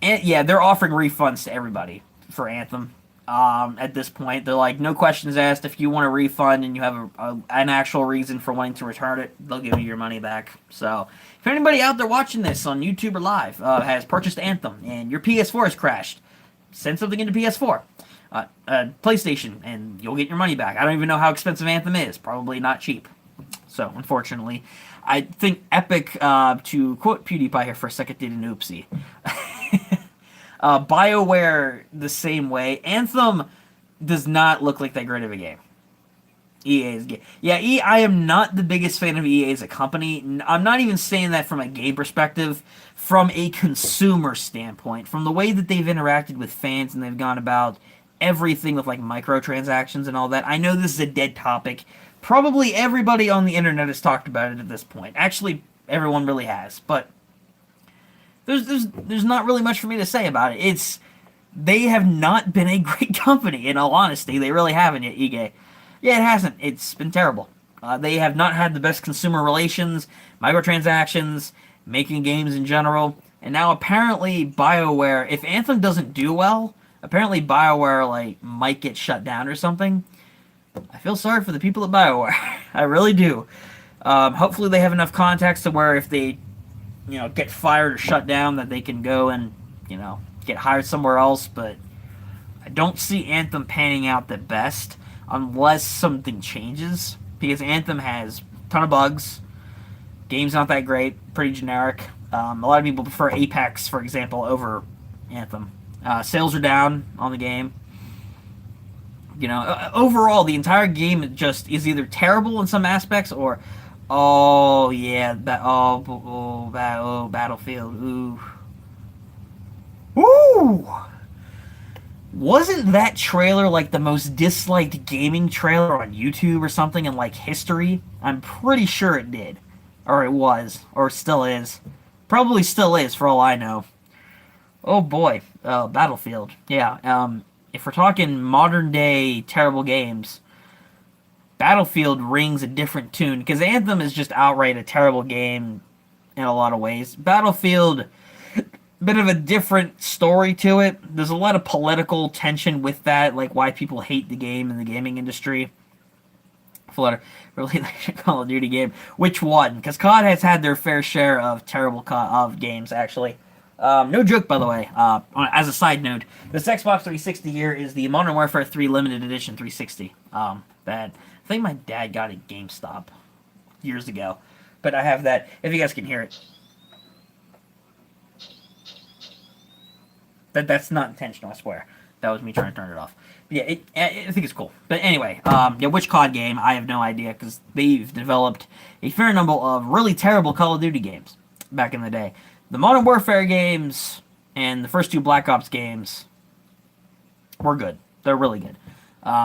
And yeah, they're offering refunds to everybody for Anthem. At this point, they're like, no questions asked. If you want a refund and you have an actual reason for wanting to return it, they'll give you your money back. So, if anybody out there watching this on YouTube or live has purchased Anthem and your PS4 has crashed, send something into PS4. PlayStation, and you'll get your money back. I don't even know how expensive Anthem is. Probably not cheap. So, unfortunately, I think Epic, to quote PewDiePie here for a second, did an oopsie. BioWare, the same way. Anthem does not look like that great of a game. EA's game. Yeah, I am not the biggest fan of EA as a company. I'm not even saying that from a game perspective, from a consumer standpoint, from the way that they've interacted with fans and they've gone about everything with like microtransactions and all that. I know this is a dead topic. Probably everybody on the internet has talked about it at this point. Actually, everyone really has, but there's not really much for me to say about it. They have not been a great company, in all honesty. They really haven't yet, EA. Yeah, it hasn't. It's been terrible. They have not had the best consumer relations, microtransactions, making games in general, and now apparently BioWare, if Anthem doesn't do well, apparently BioWare like might get shut down or something. I feel sorry for the people at BioWare. I really do. Hopefully they have enough contacts to where if they, get fired or shut down, that they can go and, get hired somewhere else. But I don't see Anthem panning out the best unless something changes. Because Anthem has a ton of bugs. Game's not that great. Pretty generic. A lot of people prefer Apex, for example, over Anthem. Sales are down on the game. Overall, the entire game just is either terrible in some aspects or, Battlefield, ooh. Ooh! Wasn't that trailer like the most disliked gaming trailer on YouTube or something in like history? I'm pretty sure it did. Or it was. Or still is. Probably still is for all I know. Oh boy. Battlefield. Yeah, if we're talking modern day terrible games, Battlefield rings a different tune because Anthem is just outright a terrible game in a lot of ways. Battlefield, bit of a different story to it. There's a lot of political tension with that, like why people hate the game in the gaming industry. Really like Call of Duty game. Which one? Because COD has had their fair share of terrible of games, actually. No joke, by the way. As a side note, this Xbox 360 here is the Modern Warfare 3 Limited Edition 360. That I think my dad got at GameStop years ago, but I have that. If you guys can hear it, that's not intentional. I swear, that was me trying to turn it off. But yeah, I think it's cool. But anyway, which COD game? I have no idea because they've developed a fair number of really terrible Call of Duty games back in the day. The Modern Warfare games and the first two Black Ops games were good. They're really good.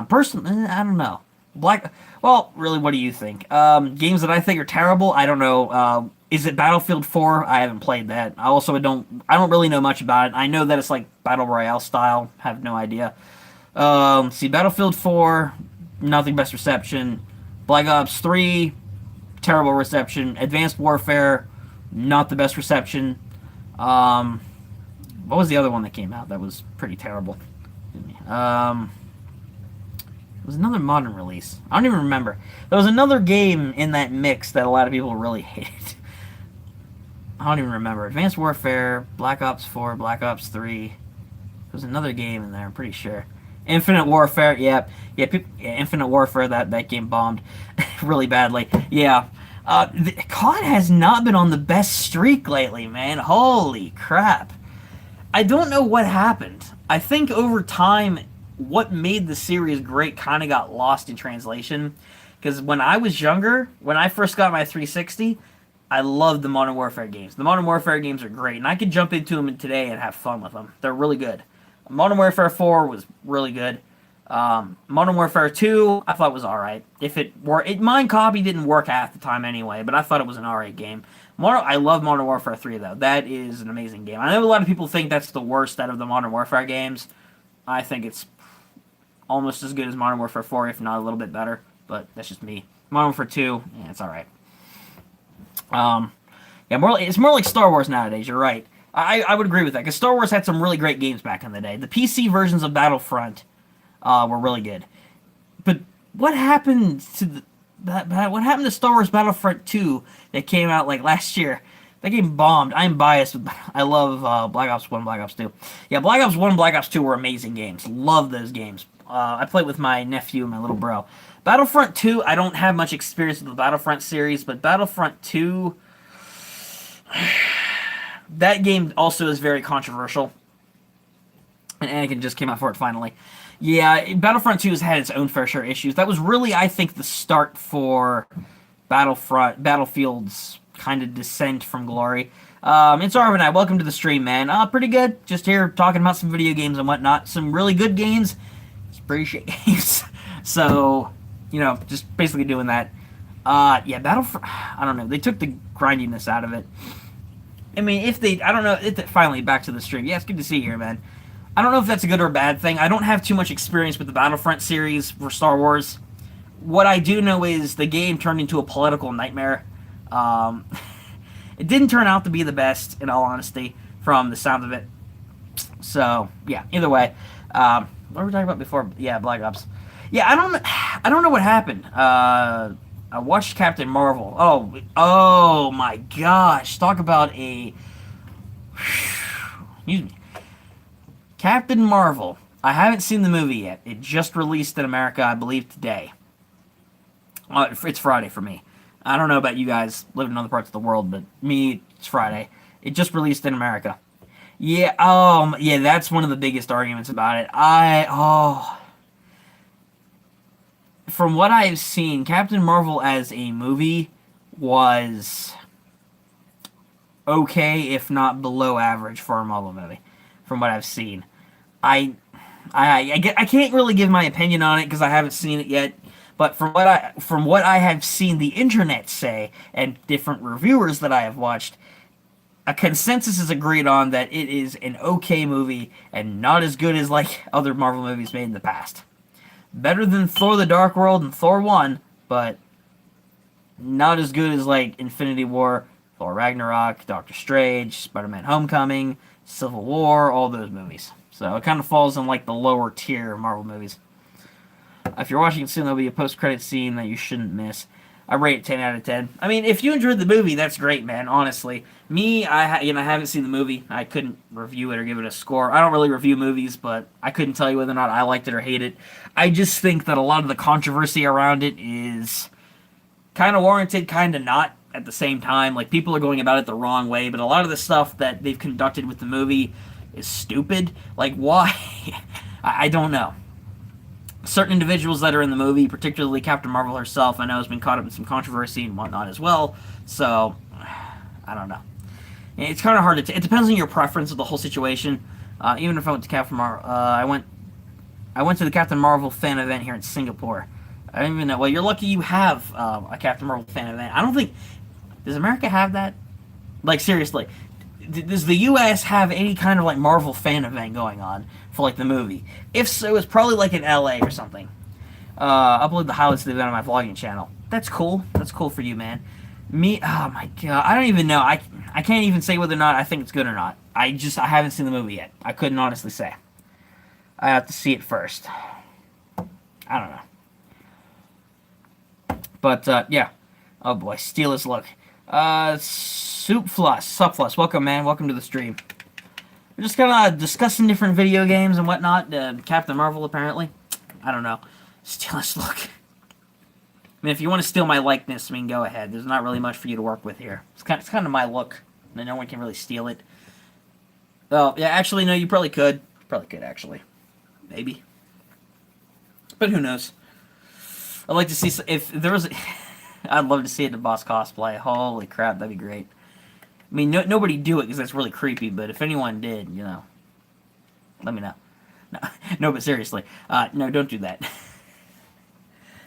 Personally, I don't know. Really, what do you think? Games that I think are terrible, I don't know. Is it Battlefield 4? I haven't played that. I don't really know much about it. I know that it's like Battle Royale style. Have no idea. Battlefield 4, nothing best reception. Black Ops 3, terrible reception. Advanced Warfare, not the best reception. What was the other one that came out that was pretty terrible? It was another modern release. I don't even remember. There was another game in that mix that a lot of people really hated. I don't even remember. Advanced Warfare, Black Ops 4, Black Ops 3. There was another game in there, I'm pretty sure. Infinite Warfare, yeah, Infinite Warfare, that game bombed really badly. Yeah. COD has not been on the best streak lately, man. Holy crap. I don't know what happened. I think over time, what made the series great kind of got lost in translation. Because when I was younger, when I first got my 360, I loved the Modern Warfare games. The Modern Warfare games are great, and I could jump into them today and have fun with them. They're really good. Modern Warfare 4 was really good. Modern Warfare 2, I thought was alright. Mine copy didn't work half the time anyway, but I thought it was an alright game. I love Modern Warfare 3 though. That is an amazing game. I know a lot of people think that's the worst out of the Modern Warfare games. I think it's almost as good as Modern Warfare 4, if not a little bit better. But that's just me. Modern Warfare 2, yeah, it's alright. It's more like Star Wars nowadays. You're right. I would agree with that because Star Wars had some really great games back in the day. The PC versions of Battlefront were really good. But what happened to what happened to Star Wars Battlefront 2 that came out like last year? That game bombed. I'm biased. I love Black Ops 1, Black Ops 2. Yeah, Black Ops 1 and Black Ops 2 were amazing games. Love those games. I played with my nephew and my little bro. Battlefront 2, I don't have much experience with the Battlefront series, but Battlefront 2, that game also is very controversial. And Anakin just came out for it finally. Yeah, Battlefront 2 has had its own fair share of issues. That was really, I think, the start for Battlefield's kind of descent from glory. It's Arvin and I. Welcome to the stream, man. Pretty good. Just here talking about some video games and whatnot. Some really good games. Some pretty shit games. So, you know, just basically doing that. Yeah, Battlefront, I don't know. They took the grindiness out of it. I mean, I don't know. Finally, back to the stream. Yeah, it's good to see you here, man. I don't know if that's a good or a bad thing. I don't have too much experience with the Battlefront series for Star Wars. What I do know is the game turned into a political nightmare. It didn't turn out to be the best, in all honesty, from the sound of it. So, yeah, either way. What were we talking about before? Yeah, Black Ops. Yeah, I don't know what happened. I watched Captain Marvel. Oh my gosh. Talk about a... Excuse me. Captain Marvel. I haven't seen the movie yet. It just released in America, I believe, today. It's Friday for me. I don't know about you guys living in other parts of the world, but me, it's Friday. It just released in America. Yeah, yeah, that's one of the biggest arguments about it. From what I've seen, Captain Marvel as a movie was okay, if not below average for a Marvel movie. From what I've seen, I can't really give my opinion on it because I haven't seen it yet. But from what I have seen the internet say and different reviewers that I have watched, a consensus is agreed on that it is an okay movie and not as good as like other Marvel movies made in the past. Better than Thor: The Dark World and Thor 1, but not as good as like Infinity War, Thor Ragnarok, Doctor Strange, Spider-Man Homecoming, Civil War, all those movies. So it kind of falls in like the lower tier Marvel movies. If you're watching it soon, there'll be a post-credit scene that you shouldn't miss. I rate it 10 out of 10. I mean, if you enjoyed the movie, that's great, man, honestly. Me, I haven't seen the movie. I couldn't review it or give it a score. I don't really review movies, but I couldn't tell you whether or not I liked it or hate it. I just think that a lot of the controversy around it is kind of warranted, kind of not at the same time. Like, people are going about it the wrong way, but a lot of the stuff that they've conducted with the movie is stupid. Like, why? I don't know. Certain individuals that are in the movie, particularly Captain Marvel herself, I know has been caught up in some controversy and whatnot as well. So, I don't know. It's kind of hard to... It depends on your preference of the whole situation. Even if I went to Captain Marvel... I went to the Captain Marvel fan event here in Singapore. I don't even know... Well, you're lucky you have a Captain Marvel fan event. I don't think... Does America have that? Like, seriously. Does the U.S. have any kind of, like, Marvel fan event going on for, like, the movie? If so, it's probably, like, in L.A. or something. Upload the highlights of the event on my vlogging channel. That's cool. That's cool for you, man. Me, oh, my God. I don't even know. I can't even say whether or not I think it's good or not. I haven't seen the movie yet. I couldn't honestly say. I have to see it first. I don't know. But, yeah. Oh, boy. Steal his look. Supfluss, welcome, man. Welcome to the stream. We're just kind of discussing different video games and whatnot. Captain Marvel, apparently. I don't know. Steal his look. I mean, if you want to steal my likeness, I mean, go ahead. There's not really much for you to work with here. It's kind of my look. And no one can really steal it. Oh, yeah, actually, no, you probably could. Probably could, actually. Maybe. But who knows? I'd like to see... If there was... I'd love to see it in Boss cosplay. Holy crap, that'd be great. I mean, nobody do it because that's really creepy, but if anyone did, you know, let me know. No, but seriously, no, don't do that.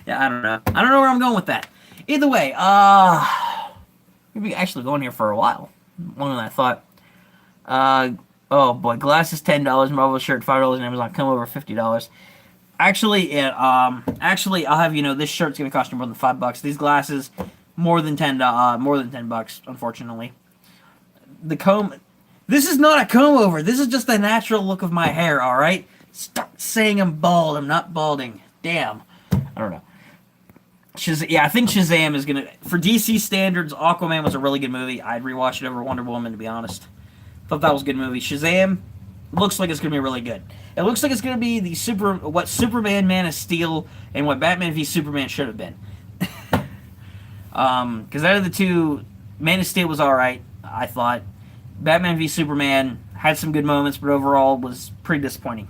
Yeah, I don't know. I don't know where I'm going with that. Either way, we've been actually going here for a while. Longer than I thought. Oh boy, glasses $10, Marvel shirt $5 on Amazon, come over $50. Actually, actually, I'll have you know, this shirt's gonna cost you more than $5. These glasses, more than $10, unfortunately. The comb, this is not a comb over. This is just the natural look of my hair. All right, stop saying I'm bald. I'm not balding. Damn, I don't know. Yeah, I think Shazam is gonna, for DC standards, Aquaman was a really good movie. I'd rewatch it over Wonder Woman, to be honest. Thought that was a good movie. Shazam looks like it's gonna be really good. It looks like it's gonna be what Superman, Man of Steel, and what Batman v Superman should have been. Because out of the two, Man of Steel was all right. I thought Batman v Superman had some good moments, but overall was pretty disappointing.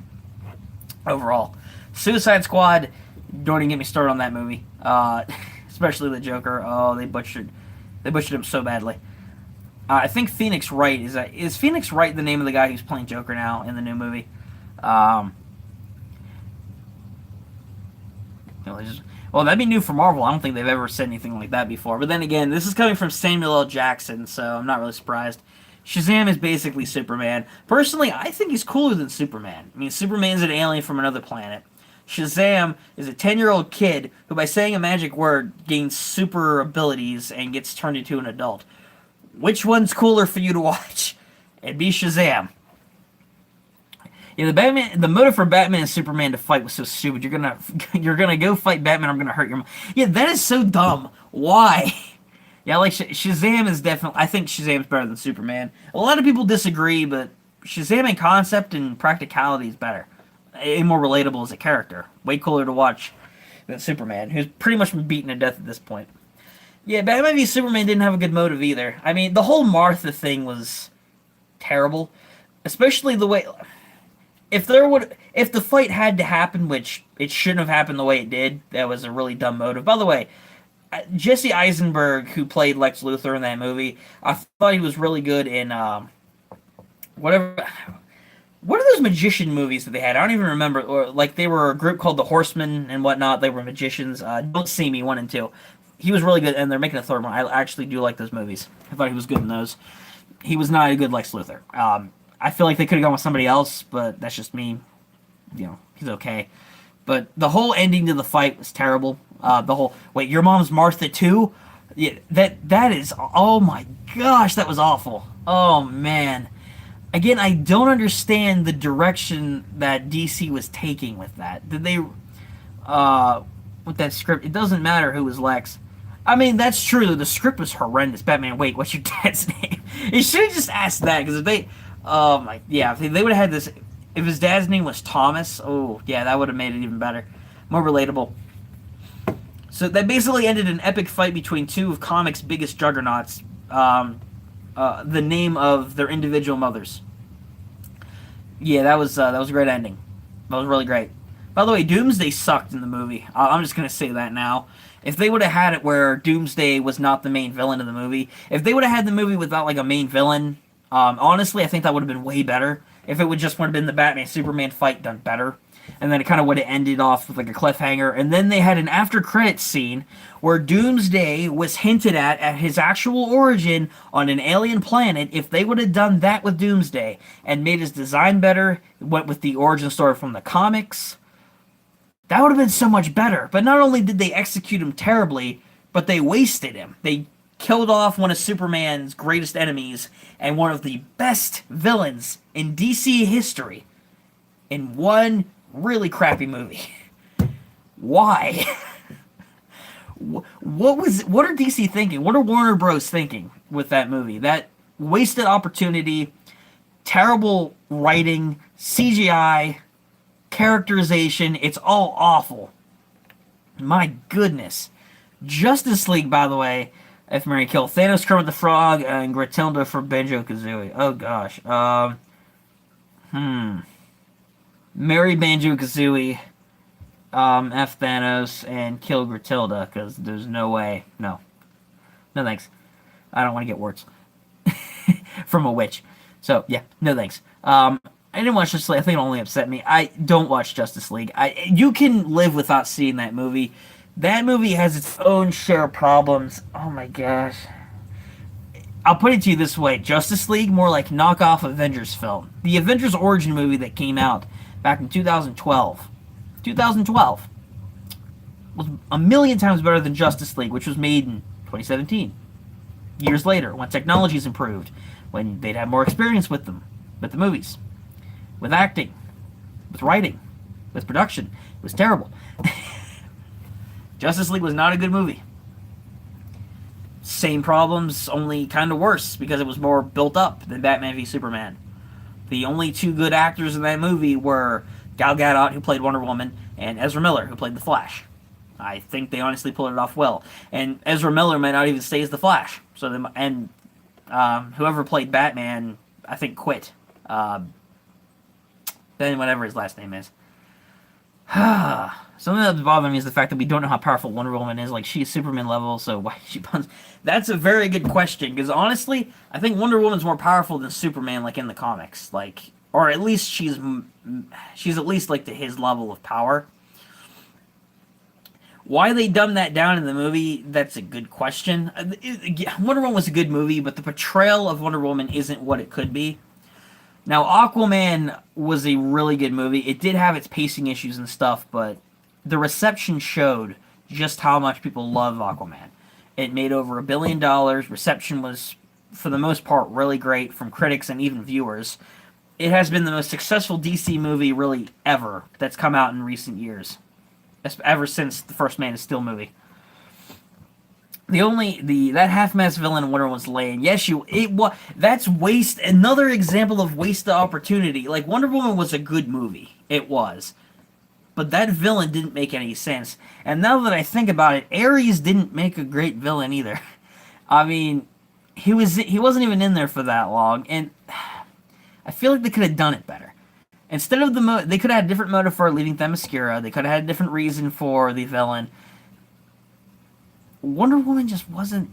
Overall, Suicide Squad. Don't even get me started on that movie. Especially the Joker. Oh, they butchered him so badly. I think Phoenix Wright is Phoenix Wright the name of the guy who's playing Joker now in the new movie? Well, that'd be new for Marvel. I don't think they've ever said anything like that before. But then again, this is coming from Samuel L. Jackson, so I'm not really surprised. Shazam is basically Superman. Personally, I think he's cooler than Superman. I mean, Superman's an alien from another planet. Shazam is a 10-year-old kid who, by saying a magic word, gains super abilities and gets turned into an adult. Which one's cooler for you to watch? It'd be Shazam. Yeah, the motive for Batman and Superman to fight was so stupid. You're gonna go fight Batman. I'm gonna hurt your. Yeah, that is so dumb. Why? Yeah, like Shazam is definitely. I think Shazam's better than Superman. A lot of people disagree, but Shazam in concept and practicality is better. And more relatable as a character. Way cooler to watch than Superman, who's pretty much been beaten to death at this point. Yeah, Batman v Superman didn't have a good motive either. I mean, the whole Martha thing was terrible, especially the way. If the fight had to happen, which it shouldn't have happened the way it did, that was a really dumb motive. By the way, Jesse Eisenberg, who played Lex Luthor in that movie, I thought he was really good in whatever. What are those magician movies that they had? I don't even remember. Or like they were a group called the Horsemen and whatnot. They were magicians. Don't See Me 1 and 2. He was really good, and they're making a third one. I actually do like those movies. I thought he was good in those. He was not a good Lex Luthor. I feel like they could have gone with somebody else, but that's just me. You know, he's okay. But the whole ending to the fight was terrible. The whole, wait, your mom's Martha too? Yeah, that is, oh my gosh, that was awful. Oh man. Again, I don't understand the direction that DC was taking with that. Did they, with that script, it doesn't matter who was Lex. I mean, that's true. The script was horrendous. Batman, wait, what's your dad's name? You should have just asked that, because if they, yeah, if they would have had this, if his dad's name was Thomas, oh, yeah, that would have made it even better. More relatable. So that basically ended an epic fight between two of comics' biggest juggernauts, the name of their individual mothers. Yeah, that was a great ending. That was really great. By the way, Doomsday sucked in the movie. I'm just going to say that now. If they would have had it where Doomsday was not the main villain of the movie, if they would have had the movie without like a main villain, honestly, I think that would have been way better. If it would just would have been the Batman-Superman fight done better. And then it kind of would have ended off with like a cliffhanger. And then they had an after-credits scene where Doomsday was hinted at his actual origin on an alien planet. If they would have done that with Doomsday and made his design better, went with the origin story from the comics, that would have been so much better. But not only did they execute him terribly, but they wasted him. They killed off one of Superman's greatest enemies and one of the best villains in DC history in one really crappy movie. Why? What are DC thinking? What are Warner Bros. Thinking with that movie? That wasted opportunity, terrible writing, CGI, characterization, it's all awful. My goodness. Justice League, by the way, F. Mary Kill, Thanos, Kermit the Frog, and Gratilda for Banjo-Kazooie. Oh gosh. Marry Banjo-Kazooie, F. Thanos, and kill Gratilda, because there's no way. No. No thanks. I don't want to get words. From a witch. So, yeah, no thanks. I didn't watch Justice League. I think it only upset me. I don't watch Justice League. You can live without seeing that movie. That movie has its own share of problems. Oh my gosh. I'll put it to you this way. Justice League, more like knockoff Avengers film. The Avengers origin movie that came out back in 2012. 2012 was a million times better than Justice League, which was made in 2017. Years later, when technology's improved, when they'd have more experience with them, with the movies, with acting, with writing, with production. It was terrible. Justice League was not a good movie. Same problems, only kind of worse because it was more built up than Batman v Superman. The only two good actors in that movie were Gal Gadot, who played Wonder Woman, and Ezra Miller, who played the Flash. I think they honestly pulled it off well. And Ezra Miller might not even stay as the Flash. So whoever played Batman, I think, quit. Then whatever his last name is. Something that's bothering me is the fact that we don't know how powerful Wonder Woman is. Like, she's Superman level, so why she puns? That's a very good question, because honestly, I think Wonder Woman's more powerful than Superman, like, in the comics. Like, or at least she's at least, like, to his level of power. Why they dumbed that down in the movie, that's a good question. Wonder Woman was a good movie, but the portrayal of Wonder Woman isn't what it could be. Now, Aquaman was a really good movie. It did have its pacing issues and stuff, but the reception showed just how much people love Aquaman. It made over $1 billion. Reception was, for the most part, really great from critics and even viewers. It has been the most successful DC movie, really, ever, that's come out in recent years. Ever since the first Man of Steel movie. That half-mast villain in Wonder Woman's lane. Yes, that's waste. Another example of wasted opportunity. Like, Wonder Woman was a good movie. It was. But that villain didn't make any sense. And now that I think about it, Ares didn't make a great villain either. I mean, he wasn't even in there for that long, and I feel like they could have done it better. Instead of they could have had a different motive for leaving Themyscira. They could have had a different reason for the villain. Wonder Woman just wasn't...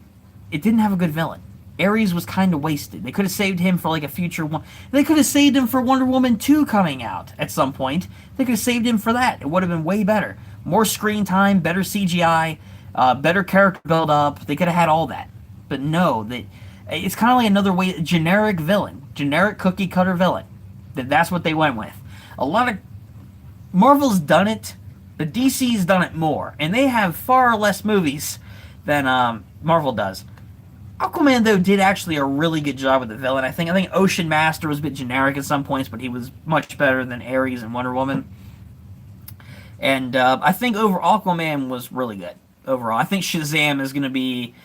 It didn't have a good villain. Ares was kind of wasted. They could have saved him for, like, a future one. They could have saved him for Wonder Woman 2 coming out at some point. They could have saved him for that. It would have been way better. More screen time, better CGI, better character build-up. They could have had all that. But no, it's kind of like another generic villain. Generic cookie-cutter villain. That's what they went with. A lot of... Marvel's done it, but DC's done it more. And they have far less movies than Marvel does. Aquaman, though, did actually a really good job with the villain. I think Ocean Master was a bit generic at some points, but he was much better than Ares and Wonder Woman. And I think Aquaman was really good overall. I think Shazam is going to be...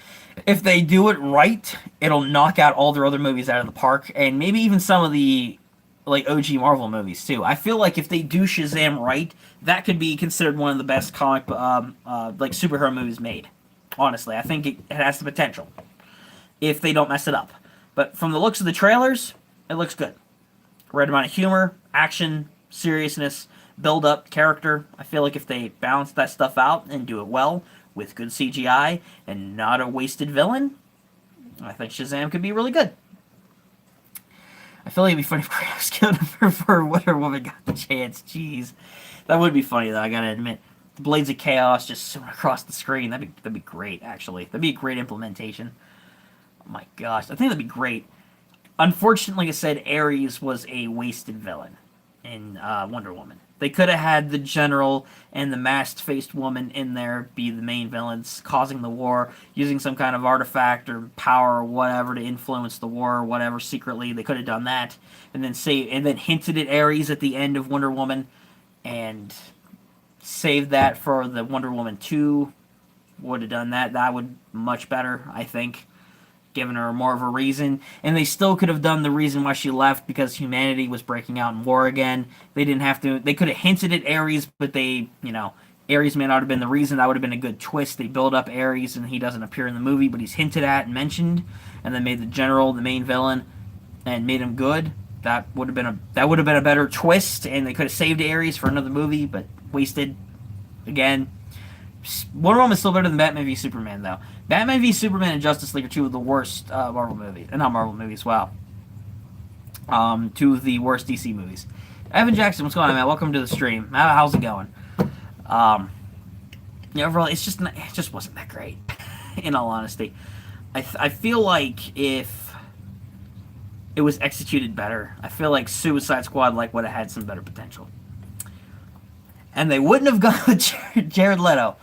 If they do it right, it'll knock out all their other movies out of the park. And maybe even some of the... like OG Marvel movies too. I feel like if they do Shazam right, that could be considered one of the best like superhero movies made. Honestly, I think it has the potential if they don't mess it up. But from the looks of the trailers, it looks good. Right amount of humor, action, seriousness, build up, character. I feel like if they balance that stuff out and do it well with good CGI and not a wasted villain, I think Shazam could be really good. I feel like it'd be funny if Kratos killed him for Wonder Woman got the chance. Jeez. That would be funny, though, I gotta admit. The Blades of Chaos just zoom across the screen. That'd be great, actually. That'd be a great implementation. Oh my gosh. I think that'd be great. Unfortunately, like I said, Ares was a wasted villain in Wonder Woman. They could have had the general and the masked-faced woman in there be the main villains, causing the war, using some kind of artifact or power or whatever to influence the war or whatever secretly. They could have done that, and then hinted at Ares at the end of Wonder Woman, and saved that for the Wonder Woman 2. Would have done that. That would much better, I think. Given her more of a reason, and they still could have done the reason why she left because humanity was breaking out in war again. They didn't have to. They could have hinted at Ares, but Ares may not have been the reason. That would have been a good twist. They build up Ares, and he doesn't appear in the movie, but he's hinted at and mentioned, and then made the general the main villain, and made him good. That would have been a better twist, and they could have saved Ares for another movie, but wasted again. Wonder Woman is still better than Batman v Superman, though. Batman v Superman and Justice League are two of the worst Marvel movies. Not Marvel movies, wow. Two of the worst DC movies. Evan Jackson, what's going on, man? Welcome to the stream. How's it going? Overall, it just wasn't that great, in all honesty. I feel like if it was executed better, I feel like Suicide Squad would have had some better potential. And they wouldn't have gone with Jared Leto.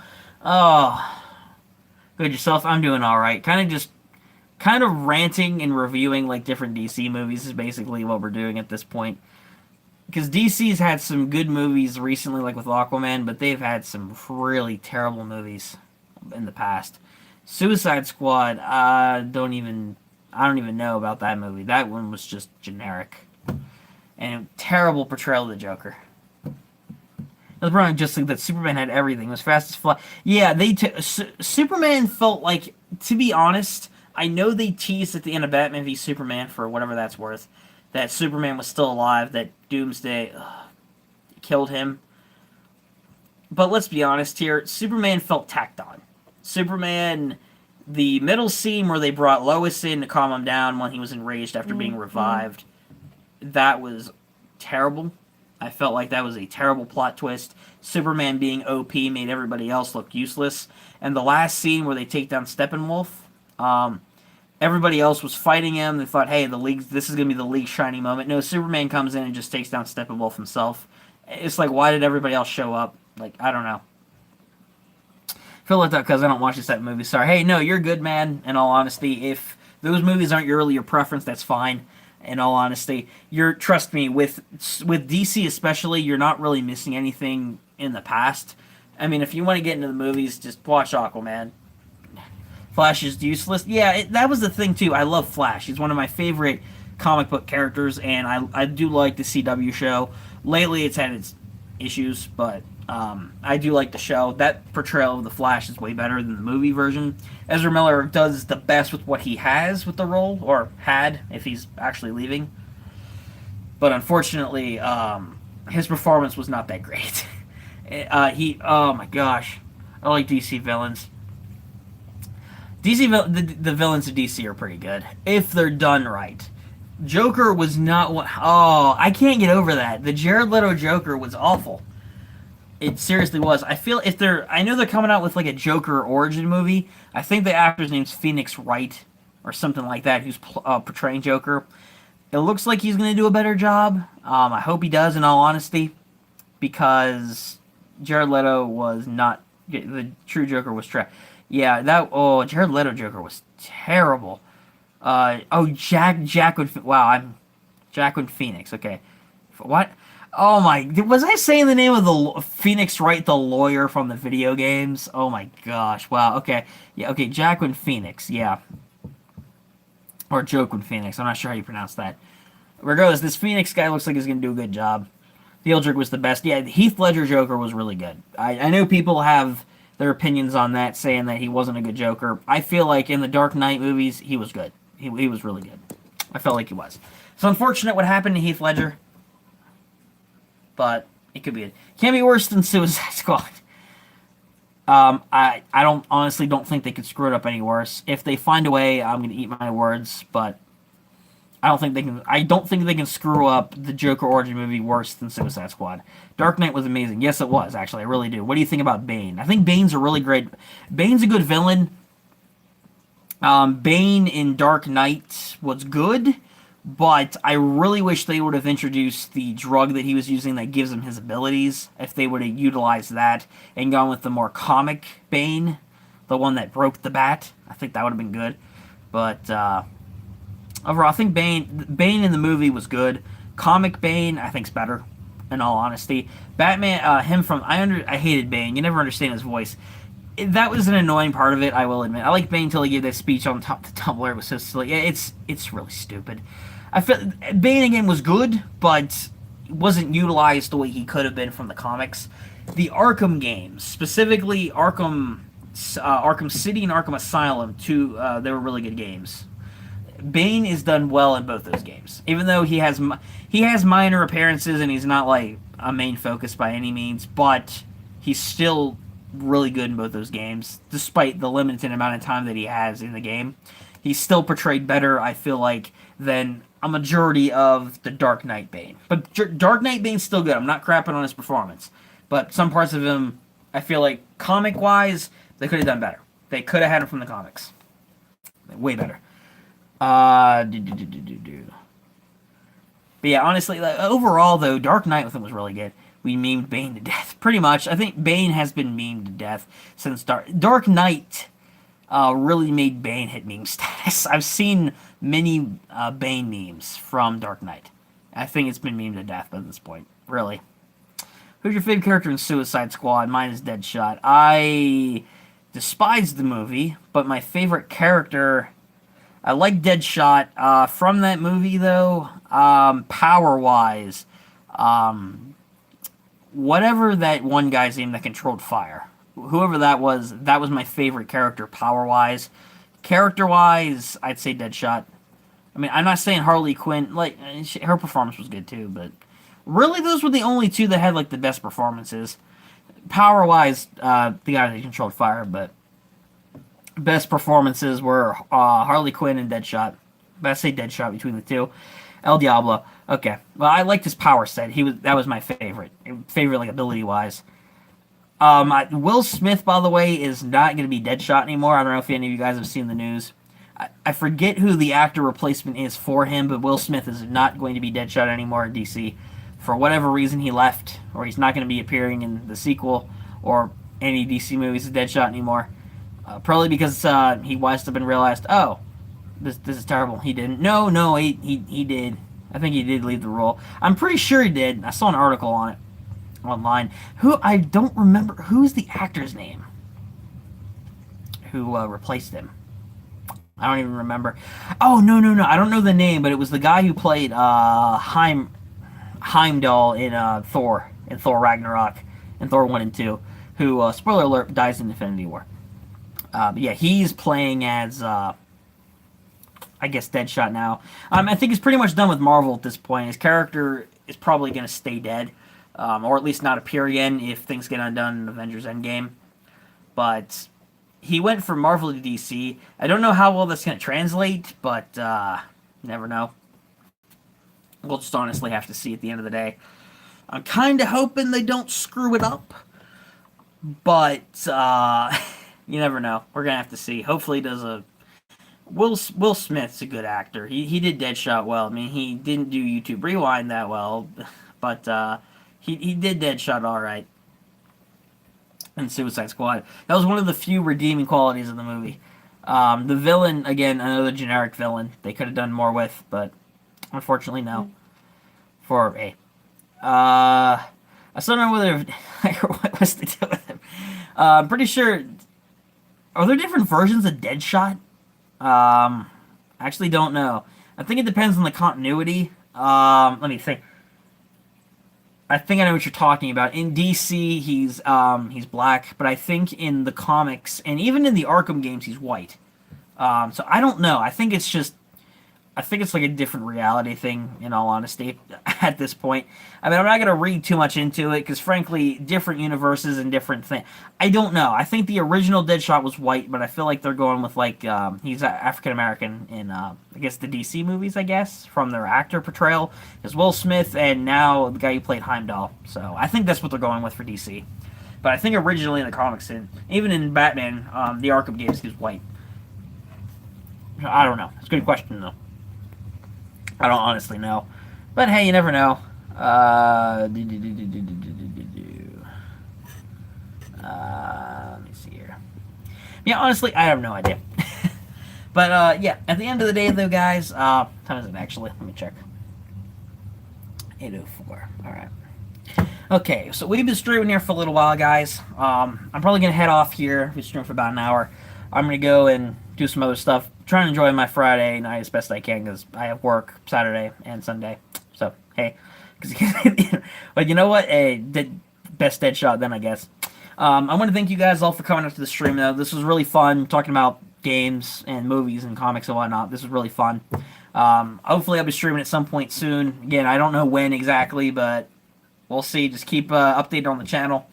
Oh, good yourself. I'm doing all right. Kind of ranting and reviewing different DC movies is basically what we're doing at this point. because DC's had some good movies recently, like with Aquaman, but they've had some really terrible movies in the past. Suicide Squad, I don't even know about that movie. That one was just generic and a terrible portrayal of the Joker. That's probably just like that. Superman had everything. It was fast as fly. Yeah, Superman felt like, to be honest, I know they teased at the end of Batman v Superman for whatever that's worth, that Superman was still alive, that Doomsday killed him. But let's be honest here, Superman felt tacked on. Superman, the middle scene where they brought Lois in to calm him down when he was enraged after being revived, that was terrible. I felt like that was a terrible plot twist. Superman being OP made everybody else look useless. And the last scene where they take down Steppenwolf, everybody else was fighting him. They thought, hey, this is going to be the League's shining moment. No, Superman comes in and just takes down Steppenwolf himself. It's like, why did everybody else show up? Like, I don't know. Feel like that because I don't watch this type of movie. Sorry. Hey, no, you're good, man, in all honesty. If those movies aren't your preference, that's fine. In all honesty, trust me, with DC especially, you're not really missing anything in the past. I mean, if you want to get into the movies, just watch Aquaman. Flash is useless. Yeah, that was the thing too. I love Flash. He's one of my favorite comic book characters, and I do like the CW show. Lately, it's had its issues, but I do like the show. That portrayal of the Flash is way better than the movie version. Ezra Miller does the best with what he has with the role, or had, if he's actually leaving. But unfortunately, his performance was not that great. Oh my gosh, I like DC villains. The villains of DC are pretty good if they're done right. Joker was not what. Oh, I can't get over that. The Jared Leto Joker was awful. It seriously was. I know they're coming out with like a Joker origin movie. I think the actor's name's Phoenix Wright or something like that, who's portraying Joker. It looks like he's going to do a better job. I hope he does, in all honesty, because Jared Leto was not the true Joker was trash. Yeah, Jared Leto Joker was terrible. Jacqueline Phoenix. Okay, what? Oh my! Was I saying the name of the Phoenix Wright, the lawyer from the video games? Oh my gosh! Wow. Okay. Yeah. Okay. Jacqueline Phoenix. Yeah. Or Joaquin Phoenix. I'm not sure how you pronounce that. Regardless, this Phoenix guy looks like he's gonna do a good job. The old Joker was the best. Yeah, Heath Ledger Joker was really good. I know people have their opinions on that, saying that he wasn't a good Joker. I feel like in the Dark Knight movies, he was good. He was really good. I felt like he was. It's unfortunate what happened to Heath Ledger, but it could be. It can't be worse than Suicide Squad. I honestly don't think they could screw it up any worse. If they find a way, I'm gonna eat my words, but I don't think they can. I don't think they can screw up the Joker origin movie worse than Suicide Squad. Dark Knight was amazing. Yes, it was actually. I really do. What do you think about Bane? I think Bane's a really great. Bane's a good villain. Bane in Dark Knight was good, but I really wish they would have introduced the drug that he was using that gives him his abilities. If they would have utilized that and gone with the more comic Bane, the one that broke the bat, I think that would have been good. But overall, I think Bane in the movie was good. Comic Bane, I think's better. In all honesty, Batman, I hated Bane. You never understand his voice. That was an annoying part of it, I will admit. I like Bane until he gave that speech on top the Tumblr. It was so silly. Yeah, it's really stupid. I feel Bane again was good, but wasn't utilized the way he could have been from the comics. The Arkham games, specifically Arkham City and Arkham Asylum, they were really good games. Bane is done well in both those games, even though he has minor appearances and he's not like a main focus by any means, but he's still really good in both those games, despite the limited amount of time that he has in the game. He's still portrayed better, I feel like, than a majority of the Dark Knight Bane. But Dark Knight Bane's still good. I'm not crapping on his performance, but some parts of him, I feel like, comic-wise, they could have done better. They could have had him from the comics. Way better. But yeah, honestly, like, overall though, Dark Knight with him was really good. We memed Bane to death, pretty much. I think Bane has been memed to death since Dark Knight really made Bane hit meme status. I've seen many Bane memes from Dark Knight. I think it's been memed to death by this point. Really. Who's your favorite character in Suicide Squad? Mine is Deadshot. I despise the movie, but my favorite character... I like Deadshot. From that movie, though, power-wise, whatever that one guy's name that controlled fire, whoever that was my favorite character power-wise. Character-wise, I'd say Deadshot. I mean, I'm not saying Harley Quinn, like, her performance was good too, but really those were the only two that had, like, the best performances. Power-wise, the guy that controlled fire, but best performances were Harley Quinn and Deadshot. But I say Deadshot between the two. El Diablo. Okay. Well, I liked his power set. That was my favorite. Favorite, like, ability-wise. Will Smith, by the way, is not going to be Deadshot anymore. I don't know if any of you guys have seen the news. I forget who the actor replacement is for him, but Will Smith is not going to be Deadshot anymore in DC. For whatever reason, he left, or he's not going to be appearing in the sequel or any DC movies as Deadshot anymore. Probably because he wised up and realized, oh, this is terrible. He didn't. No, he did. I think he did leave the role. I'm pretty sure he did. I saw an article on it online. I don't remember. Who's the actor's name who replaced him? I don't even remember. Oh, no. I don't know the name, but it was the guy who played Heimdall in Thor Ragnarok, and Thor 1 and 2, who, spoiler alert, dies in Infinity War. But yeah, he's playing as, I guess, Deadshot now. I think he's pretty much done with Marvel at this point. His character is probably going to stay dead, or at least not appear again if things get undone in Avengers Endgame. But he went from Marvel to DC. I don't know how well that's going to translate, but you never know. We'll just honestly have to see at the end of the day. I'm kind of hoping they don't screw it up, but you never know. We're going to have to see. Hopefully he does a... Will Smith's a good actor. He did Deadshot well. I mean, he didn't do YouTube Rewind that well, but he did Deadshot all right in Suicide Squad. That was one of the few redeeming qualities of the movie. The villain, again, another generic villain. They could have done more with, but unfortunately, no. I still don't know whether... what's the deal with him? I'm pretty sure... Are there different versions of Deadshot? I actually don't know. I think it depends on the continuity. Let me think. I think I know what you're talking about. In DC, he's black, but I think in the comics and even in the Arkham games, he's white. So I don't know. I think it's like a different reality thing, in all honesty, at this point. I mean, I'm not going to read too much into it, because frankly, different universes and different things. I don't know. I think the original Deadshot was white, but I feel like they're going with, like, he's African-American in, I guess, the DC movies, I guess, from their actor portrayal. Is Will Smith, and now the guy who played Heimdall. So I think that's what they're going with for DC. But I think originally in the comics, and even in Batman, the Arkham games, he was white. I don't know. It's a good question, though. I don't honestly know. But hey, you never know. Let me see here. Yeah, honestly, I have no idea. But yeah, at the end of the day, though, guys, time is it actually? Let me check. 8:04. Alright. Okay, so we've been streaming here for a little while, guys. I'm probably going to head off here. We've streamed for about an hour. I'm going to go and do some other stuff. Trying to enjoy my Friday night as best I can, because I have work Saturday and Sunday. So, hey. But you know what? Hey, best Deadshot then, I guess. I want to thank you guys all for coming up to the stream, though. This was really fun, talking about games and movies and comics and whatnot. This was really fun. Hopefully I'll be streaming at some point soon. Again, I don't know when exactly, but we'll see. Just keep updated on the channel.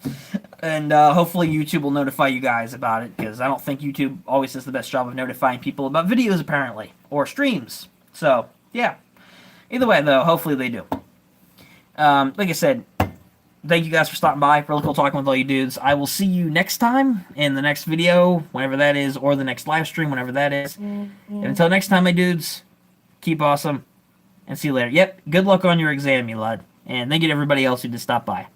And hopefully YouTube will notify you guys about it, because I don't think YouTube always does the best job of notifying people about videos, apparently, or streams. So, yeah. Either way, though, hopefully they do. Like I said, thank you guys for stopping by. Really cool talking with all you dudes. I will see you next time in the next video, whenever that is, or the next live stream, whenever that is. And until next time, my dudes, keep awesome, and see you later. Yep, good luck on your exam, you lad. And thank you to everybody else who just stopped by.